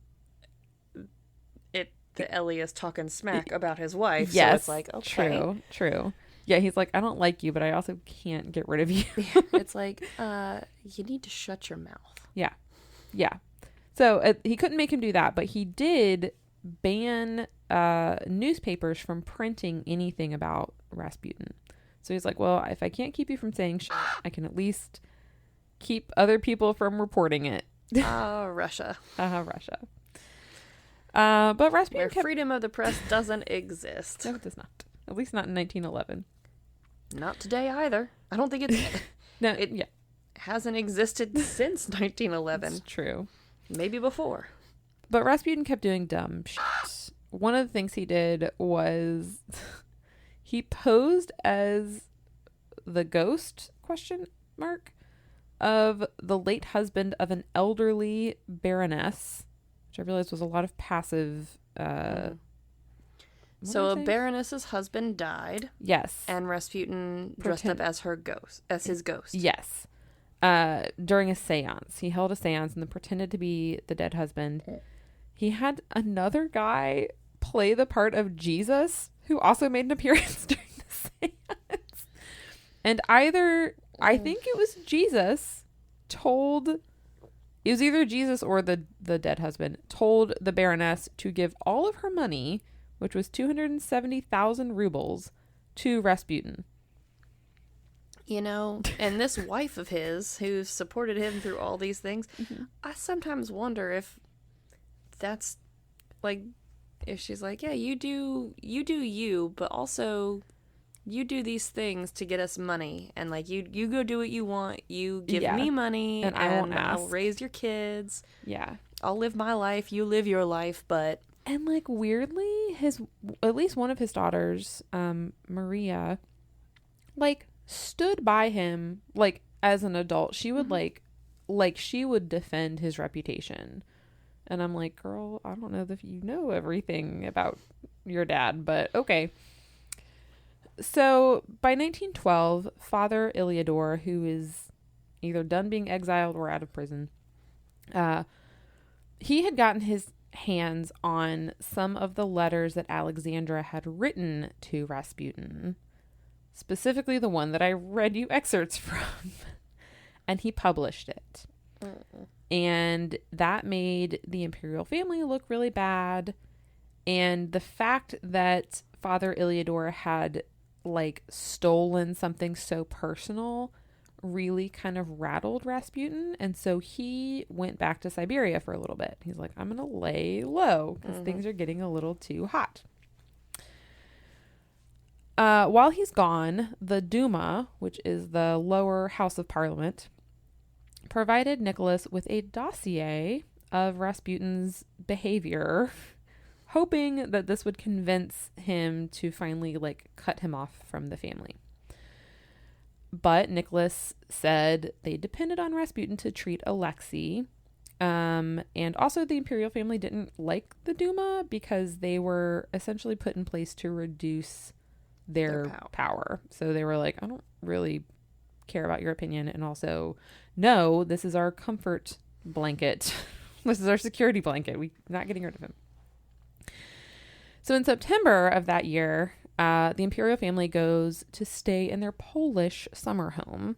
the Ellie is talking smack about his wife. Yes, so it's okay. True. Yeah, he's like, I don't like you, but I also can't get rid of you. It's you need to shut your mouth. Yeah. So he couldn't make him do that, but he did ban newspapers from printing anything about Rasputin. So he's like, well, if I can't keep you from saying shit, I can at least keep other people from reporting it. Russia. Russia. But Rasputin where freedom of the press doesn't exist. No, it does not. At least not in 1911. Not today either. I don't think it hasn't existed since 1911. It's true. Maybe before. But Rasputin kept doing dumb shit. One of the things he did was he posed as the ghost, question mark, of the late husband of an elderly baroness, which I realized was a lot of passive. So a baroness's husband died. Yes. And Rasputin dressed up as her ghost, as his ghost. Yes. During a seance. He held a seance and then pretended to be the dead husband. He had another guy play the part of Jesus, who also made an appearance during the seance. And I think it was Jesus it was either Jesus or the dead husband told the baroness to give all of her money, which was 270,000 rubles, to Rasputin. You know, and this wife of his, who supported him through all these things, I sometimes wonder if that's, like, if she's like, yeah, you do you, but also you do these things to get us money. And, like, you go do what you want. You give me money, and I won't ask. I'll raise your kids. Yeah. I'll live my life. You live your life, but... And, like, weirdly, at least one of his daughters, Maria, like, stood by him, like, as an adult. She would, like, she would defend his reputation. And I'm like, girl, I don't know if you know everything about your dad, but okay. So, by 1912, Father Iliador, who is either done being exiled or out of prison, he had gotten his hands on some of the letters that Alexandra had written to Rasputin, specifically the one that I read you excerpts from, and he published it. And that made the imperial family look really bad. And the fact that Father Iliador had, like, stolen something so personal really kind of rattled Rasputin. And so he went back to Siberia for a little bit. He's like, I'm going to lay low because things are getting a little too hot. While he's gone, the Duma, which is the lower house of parliament, provided Nicholas with a dossier of Rasputin's behavior, hoping that this would convince him to finally, like, cut him off from the family. But Nicholas said they depended on Rasputin to treat Alexei. And also the imperial family didn't like the Duma because they were essentially put in place to reduce their power. So they were like, I don't really care about your opinion. And also, no, this is our comfort blanket. This is our security blanket. We're not getting rid of him. So in September of that year, the imperial family goes to stay in their Polish summer home.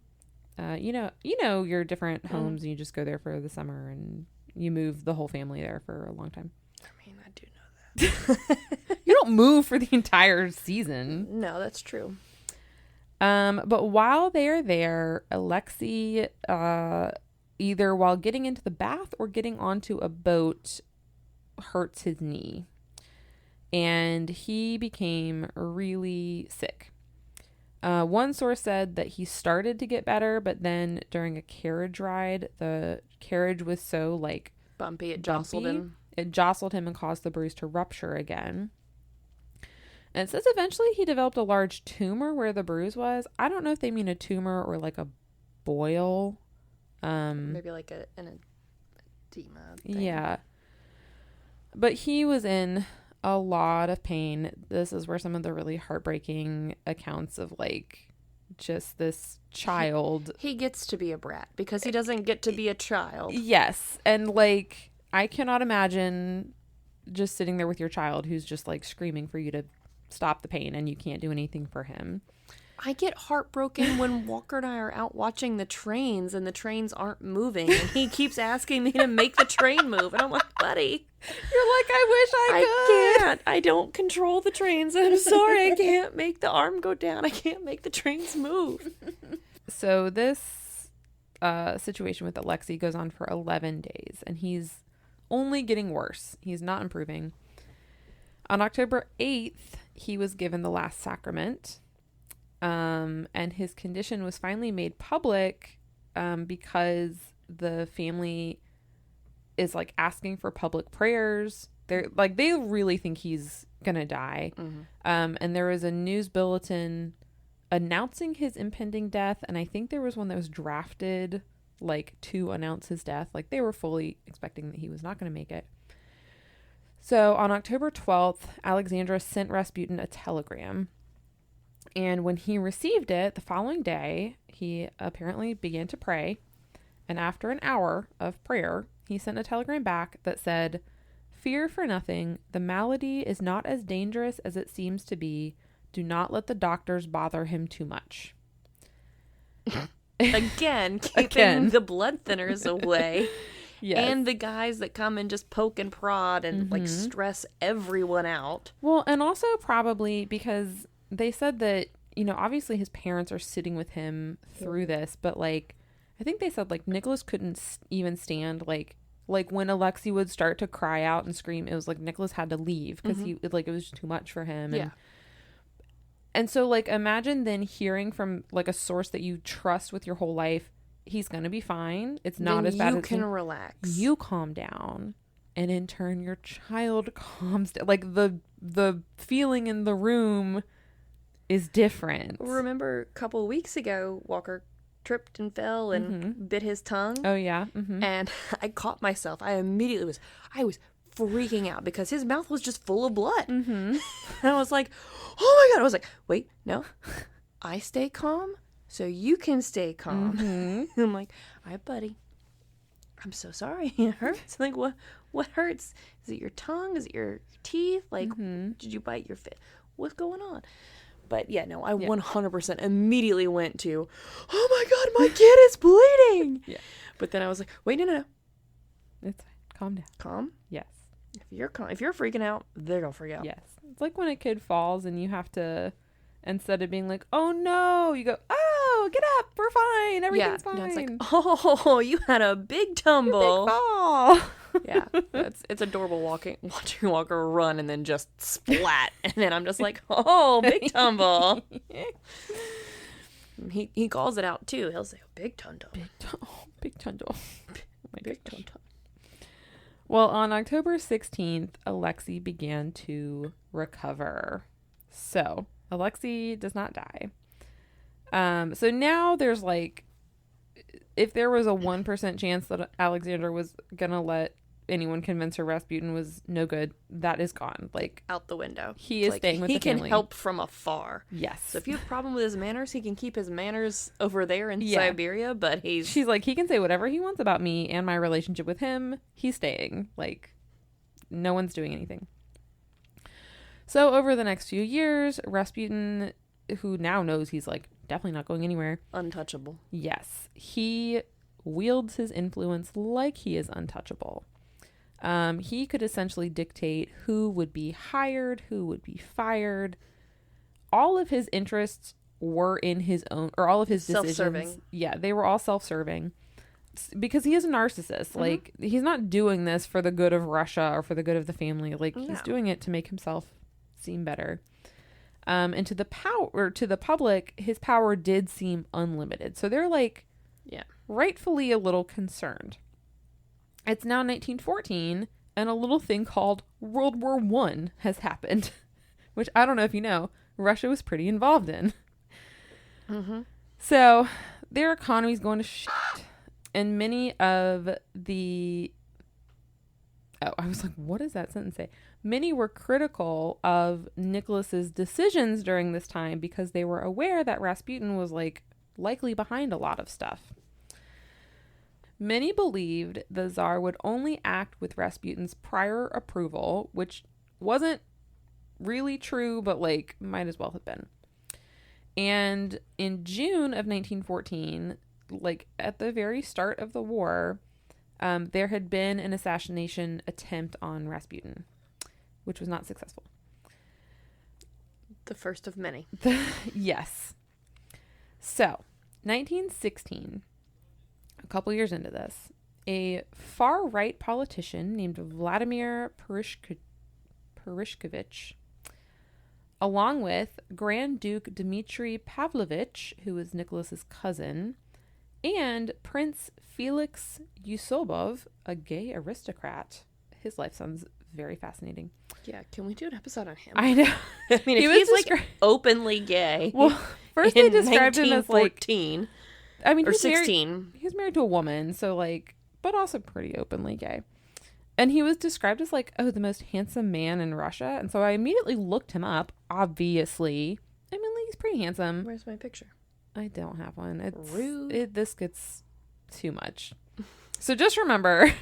You know your different homes, and you just go there for the summer, and you move the whole family there for a long time. I mean, I do know that. You don't move for the entire season. No, that's true. But while they're there, Alexei, either while getting into the bath or getting onto a boat, hurts his knee. And he became really sick. One source said that he started to get better, but then during a carriage ride, the carriage was so, like, bumpy, it jostled him. It jostled him and caused the bruise to rupture again. And it says eventually he developed a large tumor where the bruise was. I don't know if they mean a tumor or, like, a boil. Maybe like an edema thing. Yeah. But he was in a lot of pain. This is where some of the really heartbreaking accounts of, like, just this child. He gets to be a brat because he doesn't get to be a child. Yes. And, like, I cannot imagine just sitting there with your child who's just, like, screaming for you to stop the pain and you can't do anything for him. I get heartbroken when Walker and I are out watching the trains and the trains aren't moving and he keeps asking me to make the train move and I'm like, buddy, you're like, I wish I could. I can't. I don't control the trains. I'm sorry. I can't make the arm go down. I can't make the trains move. So this situation with Alexei goes on for 11 days and he's only getting worse. He's not improving. On October 8th, he was given the last sacrament. And his condition was finally made public because the family is like asking for public prayers. They're like, they really think he's gonna die. And there was a news bulletin announcing his impending death, and I think there was one that was drafted like to announce his death. Like, they were fully expecting that he was not going to make it. So on October 12th, Alexandra sent Rasputin a telegram, and when he received it the following day, he apparently began to pray, and after an hour of prayer, he sent a telegram back that said, "Fear for nothing. The malady is not as dangerous as it seems to be. Do not let the doctors bother him too much." Again, keeping the blood thinners away. Yes. And the guys that come and just poke and prod and like stress everyone out. Well, and also probably because they said that, you know, obviously his parents are sitting with him through this, but like, I think they said like Nicholas couldn't even stand like when Alexei would start to cry out and scream, it was like Nicholas had to leave because he like, it was too much for him. And so like, imagine then hearing from like a source that you trust with your whole life, he's going to be fine. It's not then as bad as you can relax. You calm down, and in turn your child calms down. Like the feeling in the room is different. Remember a couple of weeks ago, Walker tripped and fell and bit his tongue. Oh yeah. And I caught myself. I was freaking out because his mouth was just full of blood. And I was like, oh my God. I was like, wait, no, I stay calm so you can stay calm. I'm like, all right, buddy, I'm so sorry. It hurts. Like, what hurts? Is it your tongue? Is it your teeth? Like, did you bite your fit? What's going on? But yeah, no, I 100% immediately went to, oh my God, my kid is bleeding. But then I was like, wait, no. It's fine. Calm down. Calm? Yes. If you're freaking out, they're gonna freak out. Yes. It's like when a kid falls and you have to, instead of being like, oh no, you go, oh, get up, we're fine, everything's fine. No, it's like, oh, you had a big tumble. Big fall. Yeah, it's adorable watching Walker run and then just splat, and then I'm just like, oh, big tumble. He calls it out too. He'll say, oh, big tumble. Big tumble. Big tumble. Well, on October 16th, Alexei began to recover. So Alexei does not die. So now there's like, if there was a 1% chance that Alexandra was gonna let anyone convince her Rasputin was no good, that is gone. Like, out the window. He is staying with the family. He can help from afar. Yes. So if you have a problem with his manners, he can keep his manners over there in Siberia, but she's like, he can say whatever he wants about me and my relationship with him. He's staying. Like, no one's doing anything. So over the next few years, Rasputin, who now knows he's like definitely not going anywhere. Untouchable. Yes. He wields his influence like he is untouchable. He could essentially dictate who would be hired, who would be fired. All of his interests were in his own, or all of his decisions. Self-serving. Yeah, they were all self-serving. Because he is a narcissist. Like, he's not doing this for the good of Russia or for the good of the family. Like, he's doing it to make himself seem better. And to the public, his power did seem unlimited. So they're like, rightfully a little concerned. It's now 1914, and a little thing called World War I has happened, which I don't know if you know, Russia was pretty involved in. So their economy's going to shit, and many of the... Oh, I was like, what does that sentence say? Many were critical of Nicholas's decisions during this time because they were aware that Rasputin was like likely behind a lot of stuff. Many believed the Tsar would only act with Rasputin's prior approval, which wasn't really true, but like might as well have been. And in June of 1914, like at the very start of the war, there had been an assassination attempt on Rasputin, which was not successful. The first of many. Yes. So, 1916, a couple years into this, a far-right politician named Vladimir Purishkevich, along with Grand Duke Dmitry Pavlovich, who was Nicholas's cousin, And Prince Felix Yusubov, a gay aristocrat. His life sounds very fascinating. Yeah, can we do an episode on him? I know. I mean, if he's like openly gay. Well, first they described him as like 1914. I mean, or he's 16. He's married to a woman, so like, but also pretty openly gay. And he was described as like, oh, the most handsome man in Russia. And so I immediately looked him up. Obviously, I mean, like, he's pretty handsome. Where's my picture? I don't have one. It's Rude. This gets too much. So just remember,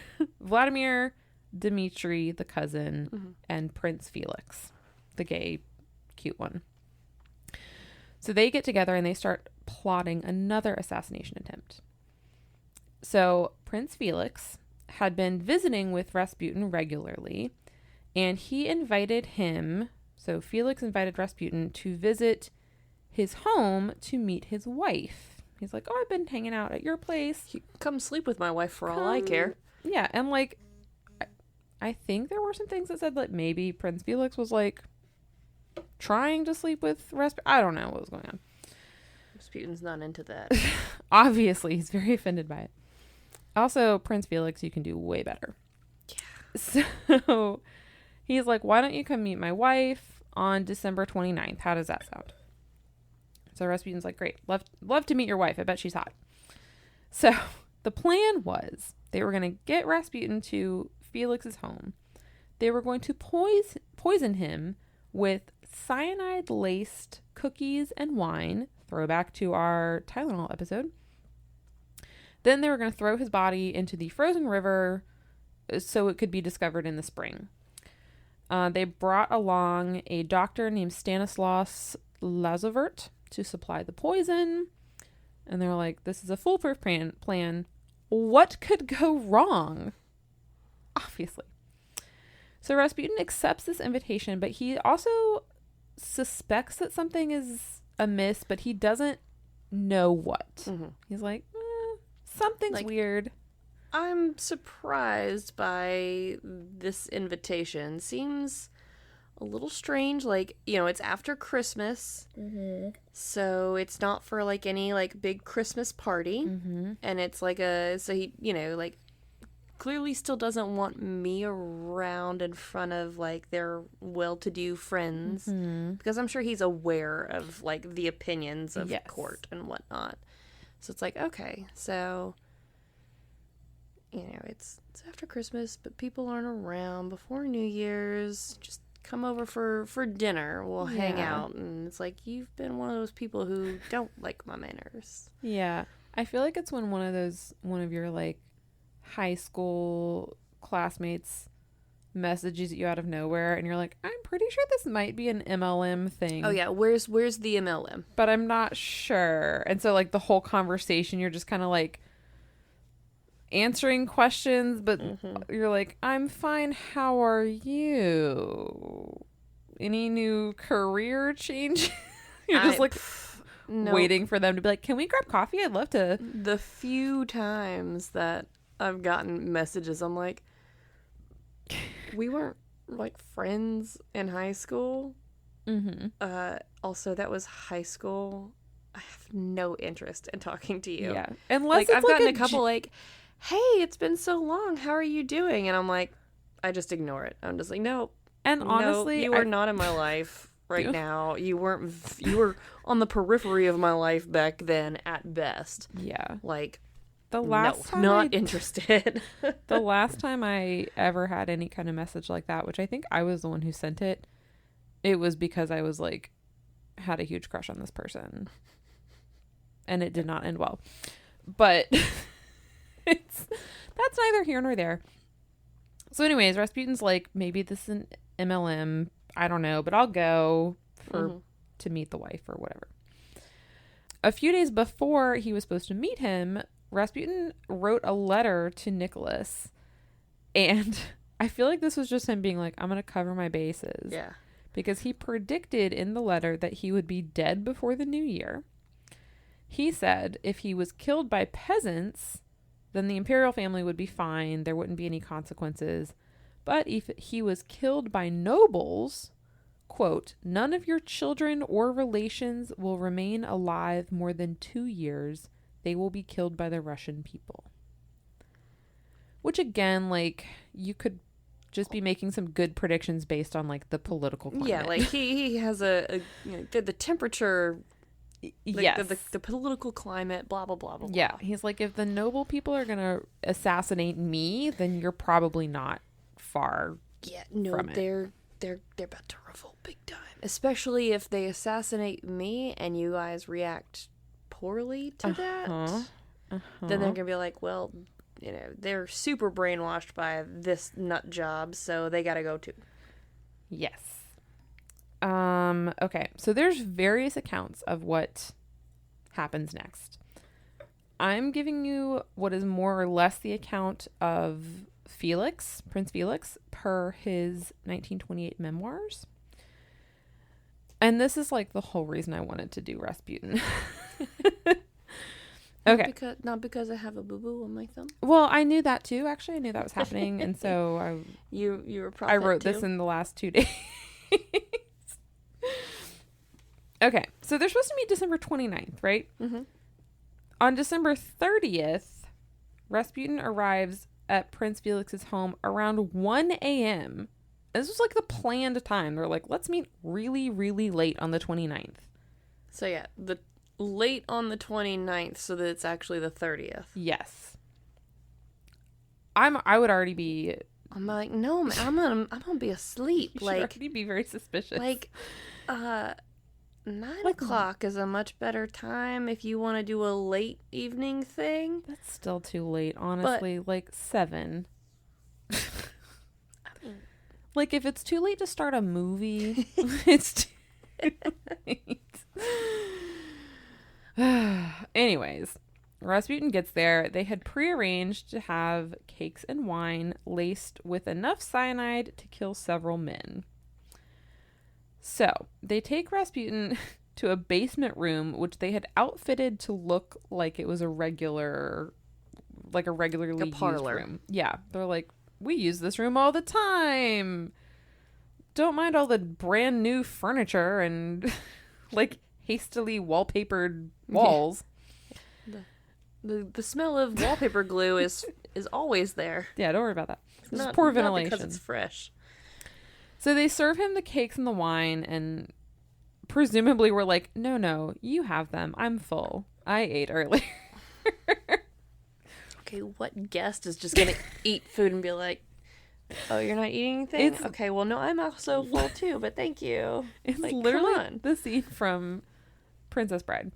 Vladimir, Dmitri, the cousin, and Prince Felix, the gay, cute one. So they get together and they start plotting another assassination attempt. So Prince Felix had been visiting with Rasputin regularly, and he invited him, so Felix invited Rasputin to visit his home to meet his wife. He's like, oh, I've been hanging out at your place. Come sleep with my wife for all I care. Yeah, and like, I think there were some things that said that maybe Prince Felix was like trying to sleep with Rasputin. I don't know what was going on. Rasputin's not into that. Obviously, he's very offended by it. Also, Prince Felix, you can do way better. Yeah. So he's like, why don't you come meet my wife on December 29th? How does that sound? So Rasputin's like, great. Love to meet your wife. I bet she's hot. So the plan was they were going to get Rasputin to Felix's home. They were going to poison him with cyanide-laced cookies and wine. Throwback to our Tylenol episode. Then they were going to throw his body into the frozen river so it could be discovered in the spring. They brought along a doctor named Stanislaus Lazovert to supply the poison. And they're like, this is a foolproof plan. What could go wrong? Obviously. So Rasputin accepts this invitation, but he also suspects that something is amiss, but he doesn't know what. Mm-hmm. He's like, something's like, weird. I'm surprised by this invitation. Seems a little strange. Like, you know, it's after Christmas. Mm-hmm. So it's not for like any like big Christmas party. Mm-hmm. And it's like so he, you know, like clearly still doesn't want me around in front of like their well-to-do friends. Mm-hmm. Because I'm sure he's aware of like the opinions of court and whatnot. So it's like, okay, so, you know, it's after Christmas, but people aren't around before New Year's. Just come over for dinner. We'll hang out. And it's like, you've been one of those people who don't like my manners. Yeah. I feel like it's when one of your, like, high school classmates messages you out of nowhere, and you're like, I'm pretty sure this might be an MLM thing. Oh, yeah. Where's the MLM? But I'm not sure. And so, like, the whole conversation, you're just kind of, like, answering questions, but you're like, I'm fine. How are you? Any new career change? You're just like waiting for them to be like, can we grab coffee? I'd love to. The few times that I've gotten messages, I'm like, we weren't like friends in high school. Mm-hmm. Also, that was high school. I have no interest in talking to you. Yeah, unless like I've gotten a couple like, hey, it's been so long. How are you doing? And I'm like, I just ignore it. I'm just like, no. And honestly, you are not in my life right now. You were on the periphery of my life back then at best. Yeah. Like, not interested. The last time I ever had any kind of message like that, which I think I was the one who sent it, it was because I was like, had a huge crush on this person. And it did not end well. But that's neither here nor there. So anyways, Rasputin's like, maybe this is an MLM. I don't know, but I'll go to meet the wife or whatever. A few days before he was supposed to meet him, Rasputin wrote a letter to Nicholas. And I feel like this was just him being like, I'm going to cover my bases. Yeah. Because he predicted in the letter that he would be dead before the new year. He said if he was killed by peasants, then the imperial family would be fine. There wouldn't be any consequences. But if he was killed by nobles, quote, none of your children or relations will remain alive more than 2 years. they will be killed by the Russian people. Which again, like, you could just be making some good predictions based on, like, the political climate. Yeah, like, he has the temperature, yes. The political climate, blah, blah, blah, blah, blah. Yeah, he's like, if the noble people are going to assassinate me, then you're probably not far from it. They're about to revolt big time. Especially if they assassinate me and you guys react poorly to that. Then they're going to be like, well, they're super brainwashed by this nut job, so they got to go too. Yes. Okay, so there's various accounts of what happens next. I'm giving you what is more or less the account of Prince Felix, per his 1928 memoirs. And this is like the whole reason I wanted to do Rasputin. Okay. Not because I have a boo-boo on my thumb. Well, I knew that too, actually. I knew that was happening. And so you were a prophet I wrote too? this in the last 2 days. Okay. So they're supposed to meet December 29th, right? Mm-hmm. On December 30th, Rasputin arrives at Prince Felix's home around 1 a.m. This was like the planned time. They're like, let's meet really, really late on the 29th. So yeah, the late on the 29th, so that it's actually the 30th. Yes. I would already be... I'm like, no, man, I'm gonna be asleep. You like, should already be very suspicious. Like, 9 o'clock is a much better time if you want to do a late evening thing. That's still too late, honestly. Like 7. Like, if it's too late to start a movie, it's too late. Anyways, Rasputin gets there. They had prearranged to have cakes and wine laced with enough cyanide to kill several men. So, they take Rasputin to a basement room, which they had outfitted to look like it was a regularly used room. Yeah, they're like, we use this room all the time. Don't mind all the brand new furniture and like hastily wallpapered walls. The smell of wallpaper glue is always there. Yeah, don't worry about that. It's poor ventilation. Not because it's fresh. So they serve him the cakes and the wine, and presumably we're like, no, you have them. I'm full. I ate earlier. Okay, what guest is just gonna eat food and be like, oh, you're not eating anything? Okay, well, no, I'm also full too, but thank you. It's like, literally the scene from Princess Bride.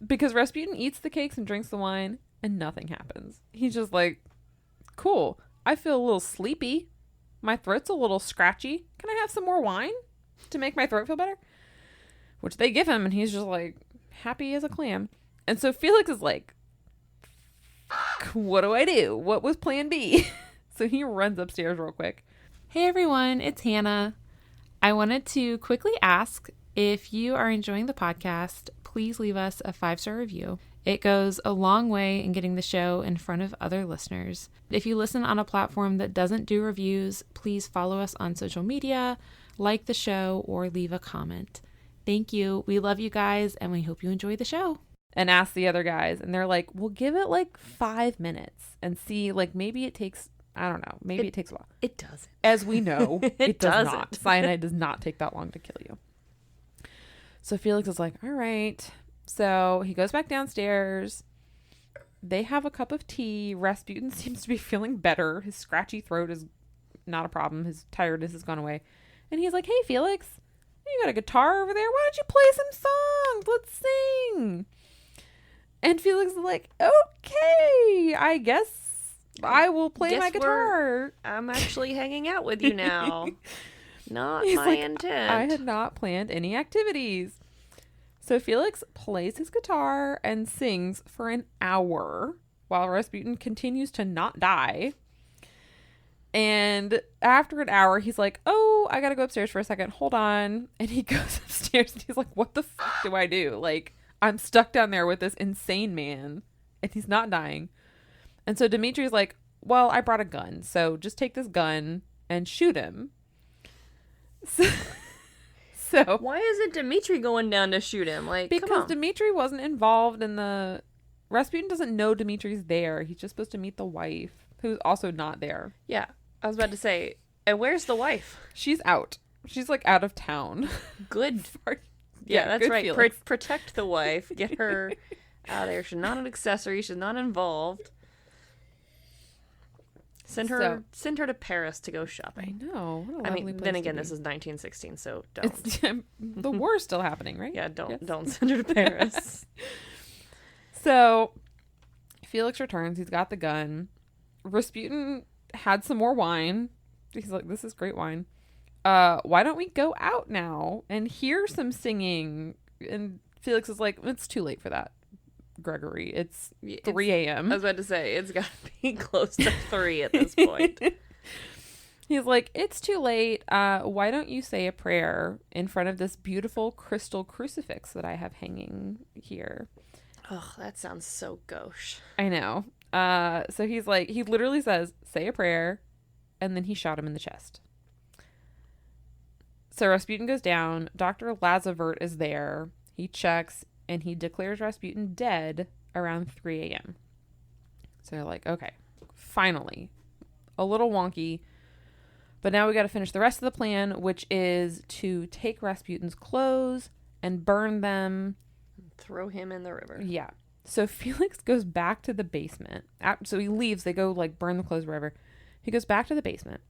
Because Rasputin eats the cakes and drinks the wine and nothing happens. He's just like, cool, I feel a little sleepy. My throat's a little scratchy. Can I have some more wine to make my throat feel better? Which they give him, and he's just like happy as a clam. And so Felix is like, what do I do? What was plan B? So he runs upstairs real quick. Hey everyone, it's Hannah. I wanted to quickly ask, if you are enjoying the podcast, please leave us a 5-star review. It goes a long way in getting the show in front of other listeners. If you listen on a platform that doesn't do reviews, please follow us on social media, like the show, or leave a comment. Thank you. We love you guys, and we hope you enjoy the show. And ask the other guys, and they're like, we'll give it like 5 minutes and see, like, maybe it takes, I don't know, maybe it takes a while. It doesn't. As we know, it does doesn't. not. Cyanide does not take that long to kill you. So Felix is like, all right. So he goes back downstairs. They have a cup of tea. Rasputin seems to be feeling better. His scratchy throat is not a problem. His tiredness has gone away. And he's like, hey, Felix, you got a guitar over there? Why don't you play some songs? Let's sing. And Felix is like, okay, I guess I will play my guitar. I'm actually hanging out with you now. Not He's my like, intent. I had not planned any activities. So Felix plays his guitar and sings for an hour while Rasputin continues to not die. And after an hour, he's like, oh, I got to go upstairs for a second. Hold on. And he goes upstairs and he's like, what the fuck do I do? Like, I'm stuck down there with this insane man and he's not dying. And so Dimitri's like, well, I brought a gun. So just take this gun and shoot him. So why isn't Dmitri going down to shoot him? Like, come because on. Dmitri wasn't involved in the... Rasputin doesn't know Dimitri's there. He's just supposed to meet the wife, who's also not there. Yeah, I was about to say, and where's the wife? She's out. She's like out of town. Good. For- Yeah, that's good right. Felix. Protect the wife. Get her out of there. She's not an accessory. She's not involved. Send her to Paris to go shopping. I know. What a I lovely mean, place then to again, be. this is 1916, so don't. It's, the war's still happening, right? Yeah, don't Yes. send her to Paris. So Felix returns. He's got the gun. Rasputin had some more wine. He's like, this is great wine. Why don't we go out now and hear some singing? And Felix is like, it's too late for that, Gregory. It's 3 a.m. I was about to say, it's got to be close to 3 at this point. He's like, it's too late. Why don't you say a prayer in front of this beautiful crystal crucifix that I have hanging here? Oh, that sounds so gauche. I know. So he's like, he literally says, say a prayer, and then he shot him in the chest. So Rasputin goes down. Dr. Lazavert is there. He checks, and he declares Rasputin dead around 3 a.m. So they're like, okay, finally. A little wonky. But now we got to finish the rest of the plan, which is to take Rasputin's clothes and burn them. Throw him in the river. Yeah. So Felix goes back to the basement. So he leaves. They go like burn the clothes wherever. He goes back to the basement.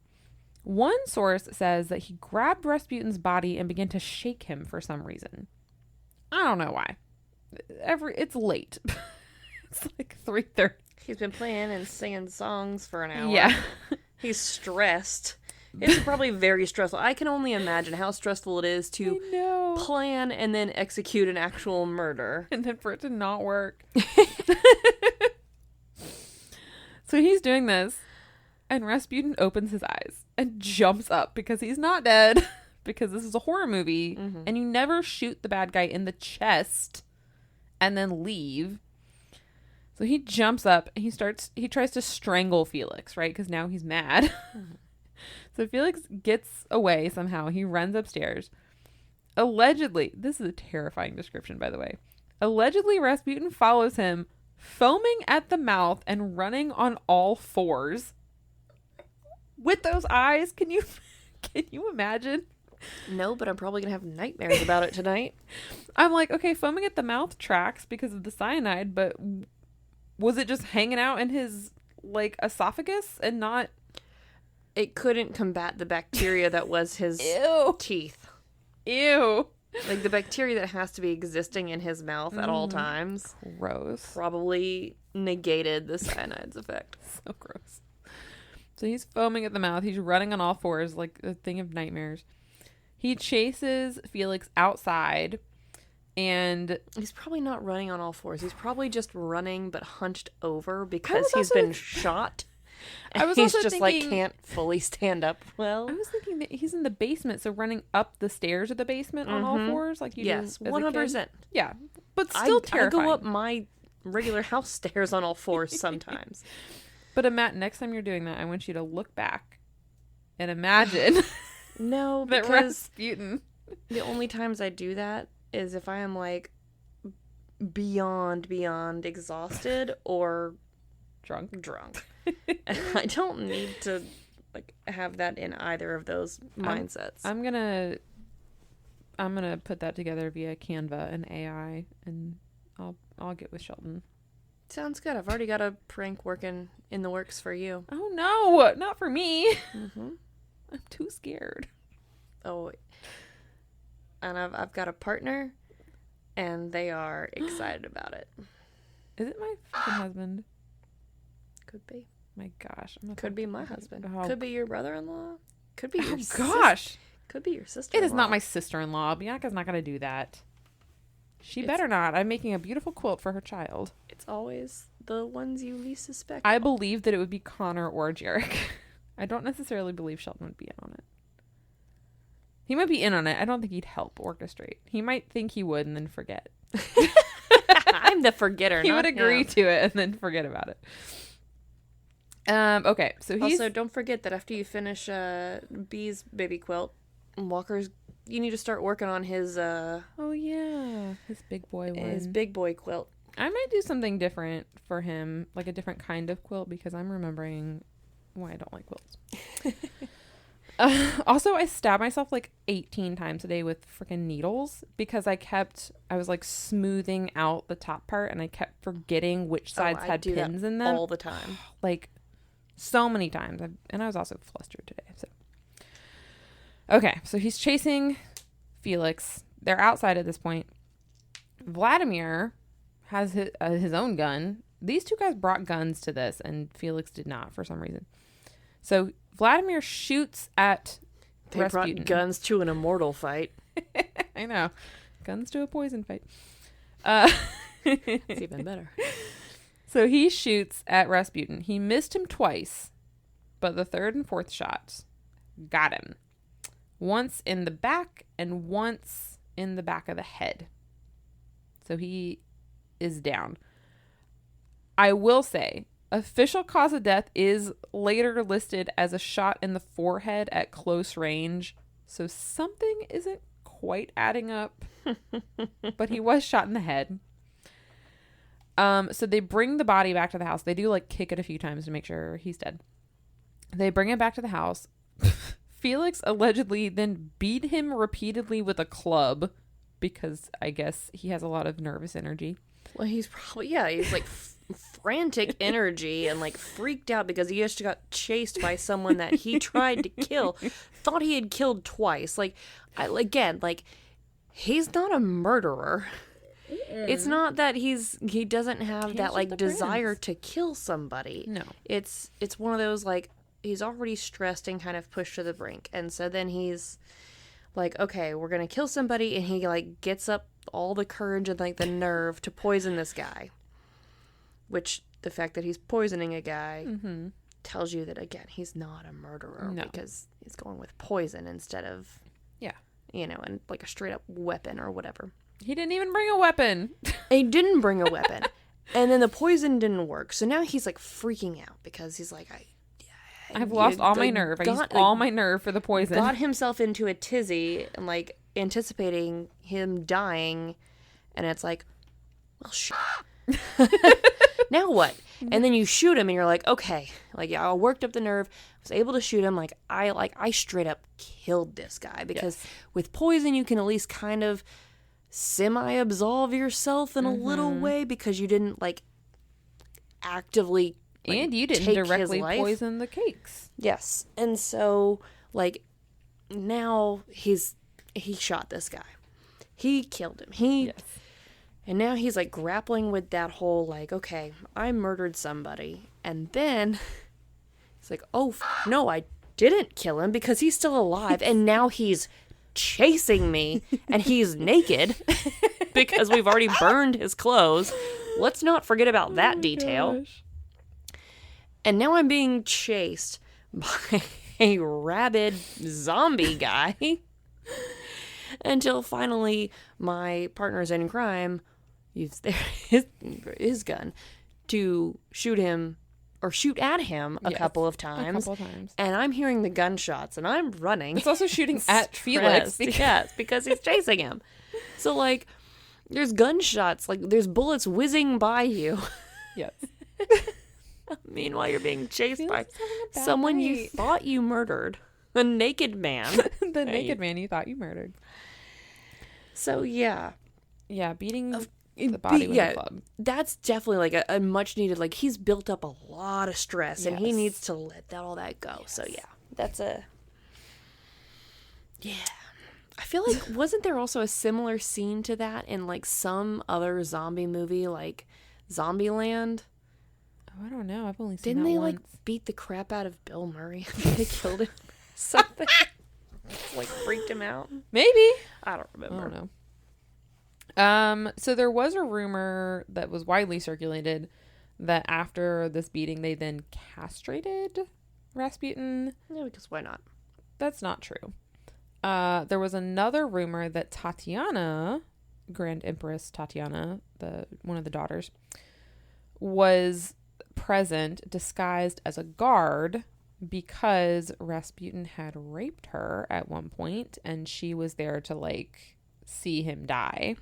One source says that he grabbed Rasputin's body and began to shake him for some reason. I don't know why. It's late. It's like 3:30. He's been playing and singing songs for an hour. Yeah. He's stressed. It's probably very stressful. I can only imagine how stressful it is to I know. plan and then execute an actual murder. And then for it to not work. So he's doing this, and Rasputin opens his eyes and jumps up because he's not dead, because this is a horror movie, and you never shoot the bad guy in the chest and then leave. So he jumps up and he tries to strangle Felix, right? Because now he's mad. So Felix gets away somehow. He runs upstairs. Allegedly, this is a terrifying description, by the way. Allegedly, Rasputin follows him, foaming at the mouth and running on all fours. With those eyes, can you imagine? No, but I'm probably going to have nightmares about it tonight. I'm like, okay, foaming at the mouth tracks because of the cyanide, but was it just hanging out in his, like, esophagus and not... It couldn't combat the bacteria that was his Ew. teeth. Ew. Like, the bacteria that has to be existing in his mouth at all times Gross. probably negated the cyanide's effect. So gross. So he's foaming at the mouth. He's running on all fours like a thing of nightmares. He chases Felix outside, and He's probably not running on all fours. He's probably just running but hunched over because he's also- been shot. And I was he's also just thinking- like can't fully stand up well. I was thinking that he's in the basement, so running up the stairs of the basement on all fours like you Yes, do as a 100%. kid. Yeah, but still I terrifying. go up my regular house stairs on all fours sometimes. But next time you're doing that, I want you to look back and imagine No, that because Rasputin... the only times I do that is if I am like beyond exhausted or drunk. And I don't need to like have that in either of those mindsets. I'm gonna put that together via Canva and AI, and I'll get with Shelton. Sounds good. I've already got a prank working in the works for you. Oh no, not for me. Mm-hmm. I'm too scared. Oh, and I've got a partner, and they are excited about it. Is it my fucking husband? Could be. My gosh. Could be my husband. Oh. Could be your brother-in-law. Could be your gosh. Could be your sister. It is not my sister-in-law. Bianca's not going to do that. She better not. I'm making a beautiful quilt for her child. It's always the ones you least suspect. I believe that it would be Connor or Jarek. I don't necessarily believe Shelton would be in on it. He might be in on it. I don't think he'd help orchestrate. He might think he would and then forget. I'm the forgetter. He not would agree him. to it and then forget about it. Okay, so he's... Also, don't forget that after you finish Bee's baby quilt, Walker's you need to start working on his Oh yeah, his big boy one. his big boy quilt. I might do something different for him, like a different kind of quilt, because I'm remembering why I don't like quilts. Also, I stab myself like 18 times a day with freaking needles because I was like smoothing out the top part and I kept forgetting which sides had pins in them all the time. Like so many times. And I was also flustered today. So, okay, so he's chasing Felix. They're outside at this point. Vladimir has his own gun. These two guys brought guns to this and Felix did not for some reason. So Vladimir shoots at Rasputin. Brought guns to an immortal fight. I know. Guns to a poison fight. It's even better. So he shoots at Rasputin. He missed him twice, but the third and fourth shots got him. Once in the back and once in the back of the head. So he is down. I will say, official cause of death is later listed as a shot in the forehead at close range. So something isn't quite adding up. But he was shot in the head. So they bring the body back to the house. They do like kick it a few times to make sure he's dead. They bring it back to the house. Felix allegedly then beat him repeatedly with a club because I guess he has a lot of nervous energy. Well, he's probably, he's like frantic energy and like freaked out because he just got chased by someone that he tried to kill, thought he had killed twice. Like, he's not a murderer. It's not that he doesn't have that like desire to kill somebody. No. It's one of those like he's already stressed and kind of pushed to the brink. And so then he's like, okay, we're going to kill somebody, and he like gets up all the courage and like the nerve to poison this guy. Which the fact that he's poisoning a guy tells you that again, he's not a murderer because he's going with poison instead of and like a straight up weapon or whatever. He didn't even bring a weapon. He didn't bring a weapon. And then the poison didn't work. So now he's like freaking out because he's like, I've lost all my nerve. I used all my nerve for the poison. Got himself into a tizzy and like anticipating him dying. And it's like, well, shit. Now what? And then you shoot him and you're like, okay, like I worked up the nerve, was able to shoot him. Like I straight up killed this guy because with poison, you can at least kind of semi-absolve yourself in a little way because you didn't like actively and you didn't directly poison the cakes. Yes. And so like now he shot this guy. He killed him. And now he's like grappling with that whole like, okay, I murdered somebody. And then he's like, oh no, I didn't kill him because he's still alive. And now he's chasing me and he's naked because we've already burned his clothes. Let's not forget about that detail. Gosh. And now I'm being chased by a rabid zombie guy until finally my partners in crime used his gun to shoot him or shoot at him a couple of times. And I'm hearing the gunshots and I'm running. It's also shooting at Felix. Because he's chasing him. So like there's gunshots, like there's bullets whizzing by you. Yes. Meanwhile, you're being chased by someone you thought you murdered. A naked man. Naked man you thought you murdered. So yeah. Yeah, beating the body with a club. That's definitely like a much needed, like he's built up a lot of stress and he needs to let all that go. Yes. So yeah, that's I feel like wasn't there also a similar scene to that in like some other zombie movie like Zombieland? Oh, I don't know. I've only seen Didn't that they once. like beat the crap out of Bill Murray? They killed him or something. Like freaked him out. Maybe. I don't remember. I don't know. So there was a rumor that was widely circulated that after this beating, they then castrated Rasputin. Yeah, because why not? That's not true. There was another rumor that Tatiana, Grand Empress Tatiana, one of the daughters, was present disguised as a guard because Rasputin had raped her at one point and she was there to like see him die.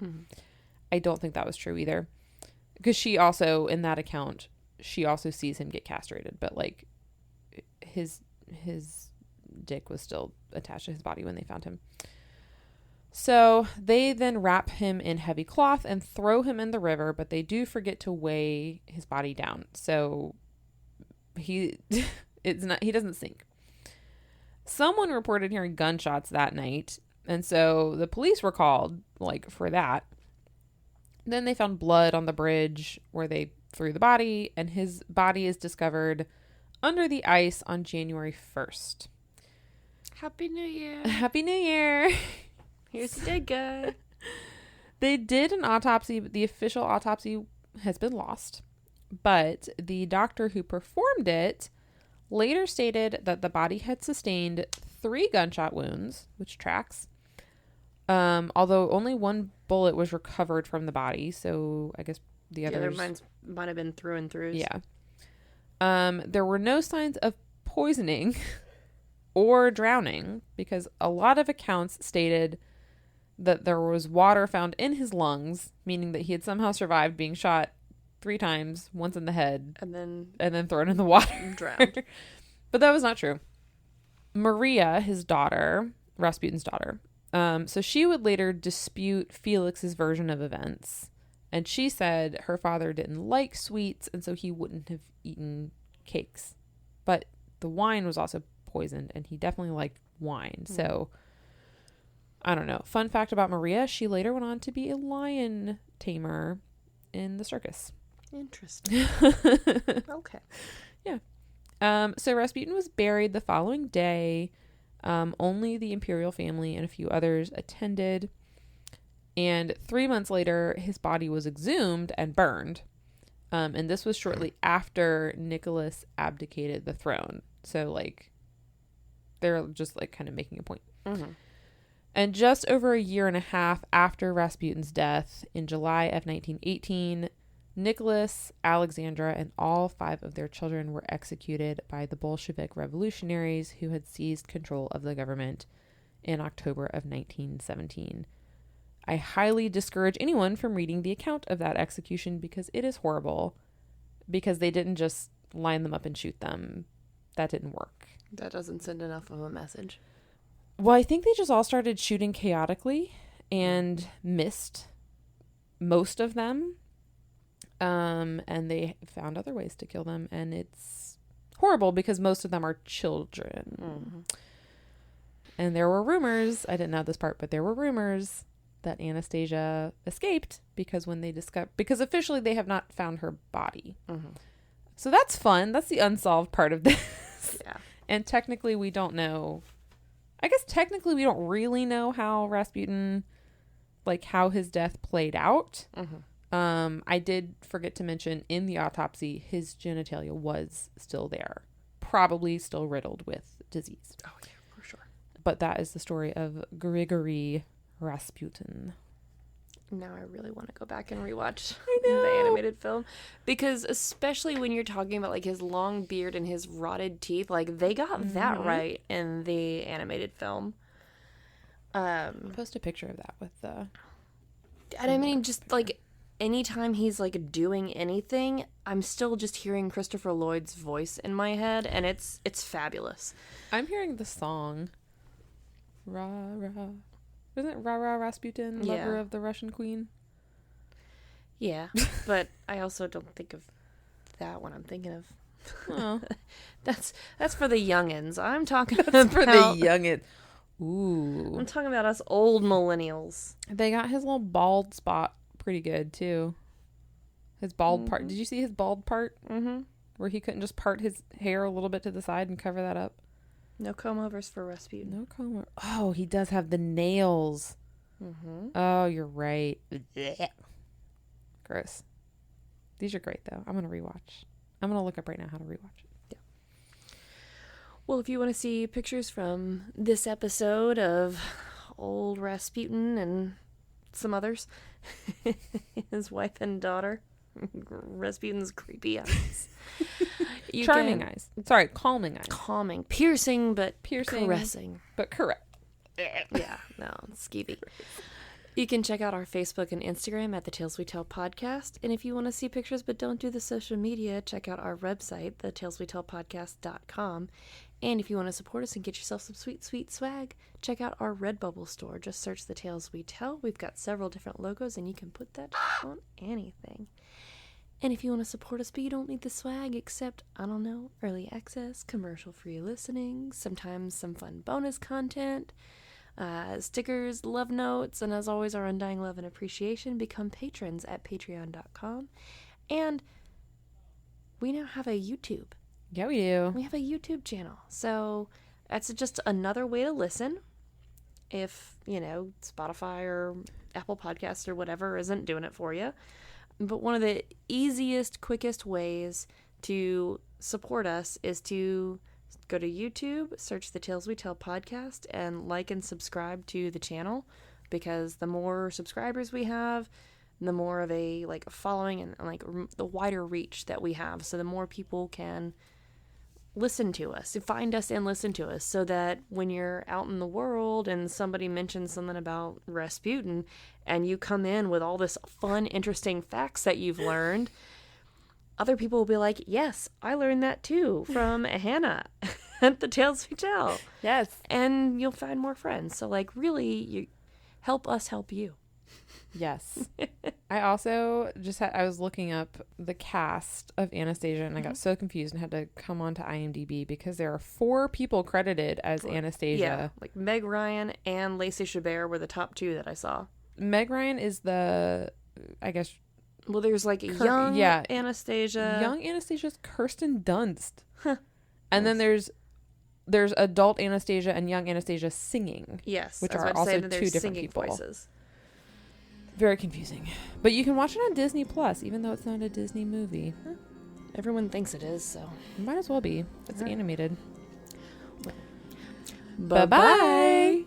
I don't think that was true either, because she also, in that account, she also sees him get castrated, but like his dick was still attached to his body when they found him. So they then wrap him in heavy cloth and throw him in the river, but they do forget to weigh his body down. So he doesn't sink. Someone reported hearing gunshots that night, and so the police were called like for that. Then they found blood on the bridge where they threw the body, and his body is discovered under the ice on January 1st. Happy New Year. Happy New Year. Here's the dead guy. They did an autopsy, but the official autopsy has been lost. But the doctor who performed it later stated that the body had sustained 3 gunshot wounds, which tracks. Although only 1 bullet was recovered from the body, so I guess the other others might have been through and through. Yeah. There were no signs of poisoning or drowning, because a lot of accounts stated that there was water found in his lungs, meaning that he had somehow survived being shot 3 times, once in the head, and then thrown in the water. Drowned. But that was not true. Maria, his daughter, Rasputin's daughter, so she would later dispute Felix's version of events. And she said her father didn't like sweets, and so he wouldn't have eaten cakes. But the wine was also poisoned, and he definitely liked wine. So, I don't know. Fun fact about Maria, she later went on to be a lion tamer in the circus. Interesting. Okay. Yeah. So Rasputin was buried the following day. Only the imperial family and a few others attended. And 3 months later, his body was exhumed and burned. And this was shortly after Nicholas abdicated the throne. So, like, they're just, like, kind of making a point. Mm-hmm. And just over a year and a half after Rasputin's death, in July of 1918, Nicholas, Alexandra, and all 5 of their children were executed by the Bolshevik revolutionaries who had seized control of the government in October of 1917. I highly discourage anyone from reading the account of that execution because it is horrible, because they didn't just line them up and shoot them. That didn't work. That doesn't send enough of a message. Well, I think they just all started shooting chaotically and missed most of them. And they found other ways to kill them. And it's horrible because most of them are children. Mm-hmm. And there were rumors, I didn't know this part, but there were rumors that Anastasia escaped because officially they have not found her body. Mm-hmm. So that's fun. That's the unsolved part of this. Yeah. And technically we don't know. I guess technically we don't really know how Rasputin, like how his death played out. Mm-hmm. I did forget to mention in the autopsy, his genitalia was still there, probably still riddled with disease. Oh yeah, for sure. But that is the story of Grigori Rasputin. Now I really want to go back and rewatch the animated film, because especially when you're talking about like his long beard and his rotted teeth, like they got that right in the animated film. I'll post a picture of that with the. And I mean, just like anytime he's like doing anything, I'm still just hearing Christopher Lloyd's voice in my head, and it's fabulous. I'm hearing the song. Ra ra. Isn't it Ra Ra Rasputin, lover of the Russian queen? Yeah, but I also don't think of that one. I'm thinking of. Oh. That's for the youngins. I'm talking for the youngins. Ooh. I'm talking about us old millennials. They got his little bald spot pretty good too. His bald part. Did you see his bald part? Mm-hmm. Where he couldn't just part his hair a little bit to the side and cover that up. No comb-overs for Rasputin. No comb. Oh, he does have the nails. Mm-hmm. Oh, you're right. Gross. These are great though. I'm gonna rewatch. I'm gonna look up right now how to rewatch it. Yeah. Well, if you want to see pictures from this episode of old Rasputin and some others, his wife and daughter, Rasputin's creepy eyes. Charming eyes. Sorry, calming eyes. Calming. Piercing, but caressing. But correct. Yeah, no, skeevy. You can check out our Facebook and Instagram at The Tales We Tell Podcast. And if you want to see pictures but don't do the social media, check out our website, thetaleswetellpodcast.com. And if you want to support us and get yourself some sweet, sweet swag, check out our Redbubble store. Just search The Tales We Tell. We've got several different logos, and you can put that on anything. And if you want to support us but you don't need the swag except, I don't know, early access, commercial-free listening, sometimes some fun bonus content, stickers, love notes, and as always, our undying love and appreciation, become patrons at patreon.com. And we now have a YouTube. Yeah, we do. We have a YouTube channel. So that's just another way to listen if, Spotify or Apple Podcasts or whatever isn't doing it for you. But one of the easiest, quickest ways to support us is to go to YouTube, search The Tales We Tell Podcast, and like and subscribe to the channel, because the more subscribers we have, the more of a following and the wider reach that we have. So the more people can listen to us, find us and listen to us, so that when you're out in the world and somebody mentions something about Rasputin and you come in with all this fun, interesting facts that you've learned, other people will be like, yes, I learned that too from Hannah at The Tales We Tell. Yes. And you'll find more friends. So really, you help us help you. Yes. I also I was looking up the cast of Anastasia, and I got so confused and had to come on to IMDb because there are 4 people credited as Anastasia. Yeah, Meg Ryan and Lacey Chabert were the top 2 that I saw. Meg Ryan is the, I guess... Well, there's young Anastasia. Young Anastasia's Kirsten Dunst. Huh. And then there's adult Anastasia and young Anastasia singing. Yes. Which are also 2 different people. Voices. Very confusing. But you can watch it on Disney Plus, even though it's not a Disney movie. Huh. Everyone thinks it is, so. Might as well be. It's animated. Bye-bye.